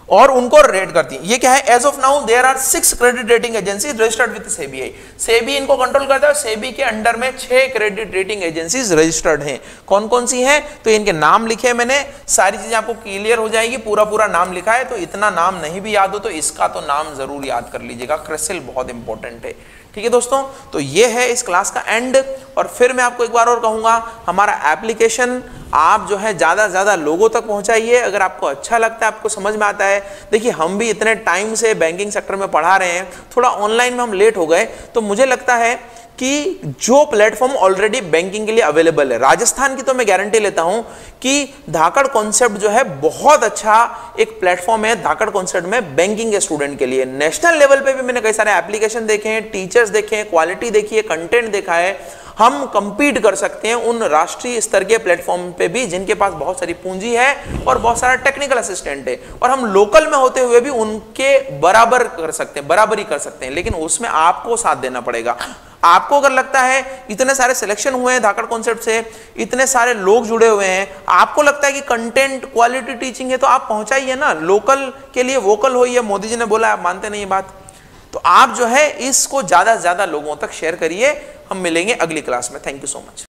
और उनको रेट करती है। ये क्या है, as of now there are 6 credit rating agencies registered with SEBI. SEBI इनको कंट्रोल करता है, सेबी के अंडर में 6 क्रेडिट रेटिंग एजेंसीज रजिस्टर्ड हैं। कौन कौन सी हैं, तो इनके नाम लिखे हैं मैंने, सारी चीजें आपको क्लियर हो जाएगी। पूरा नाम लिखा है, तो इतना नाम नहीं भी याद हो तो इसका तो नाम जरूर याद कर लीजिएगा। क्रिसिल बहुत इंपॉर्टेंट है, ठीक है दोस्तों। तो ये है इस क्लास का एंड। और फिर मैं आपको एक बार और कहूंगा, हमारा एप्लीकेशन आप जो है ज्यादा से ज्यादा लोगों तक पहुंचाइए। अगर आपको अच्छा लगता है, आपको समझ में आता है, देखिए हम भी इतने टाइम से बैंकिंग सेक्टर में पढ़ा रहे हैं, थोड़ा ऑनलाइन में हम लेट हो गए, तो मुझे लगता है कि जो प्लेटफॉर्म ऑलरेडी बैंकिंग के लिए अवेलेबल है, राजस्थान की तो मैं गारंटी लेता हूं कि धाकड़ कॉन्सेप्ट जो है बहुत अच्छा एक प्लेटफॉर्म है धाकड़ कॉन्सेप्ट में बैंकिंग के स्टूडेंट के लिए। नेशनल लेवल पे भी मैंने कई सारे एप्लीकेशन देखे हैं, टीचर्स देखे हैं, क्वालिटी देखी है, कंटेंट देखा है। हम कंपीट कर सकते हैं उन राष्ट्रीय स्तर के प्लेटफॉर्म पे भी जिनके पास बहुत सारी पूंजी है और बहुत सारा टेक्निकल असिस्टेंट है, और हम लोकल में होते हुए भी उनके बराबर कर सकते हैं, बराबरी कर सकते हैं। लेकिन उसमें आपको साथ देना पड़ेगा। आपको अगर लगता है इतने सारे सिलेक्शन हुए हैं धाकड़ कॉन्सेप्ट से, इतने सारे लोग जुड़े हुए हैं, आपको लगता है कि कंटेंट क्वालिटी टीचिंग है, तो आप पहुंचाइए ना। लोकल के लिए वोकल हो, ये मोदी जी ने बोला, आप मानते नहीं ये बात, तो आप जो है इसको ज्यादा से ज्यादा लोगों तक शेयर करिए। हम मिलेंगे अगली क्लास में। Thank you so much.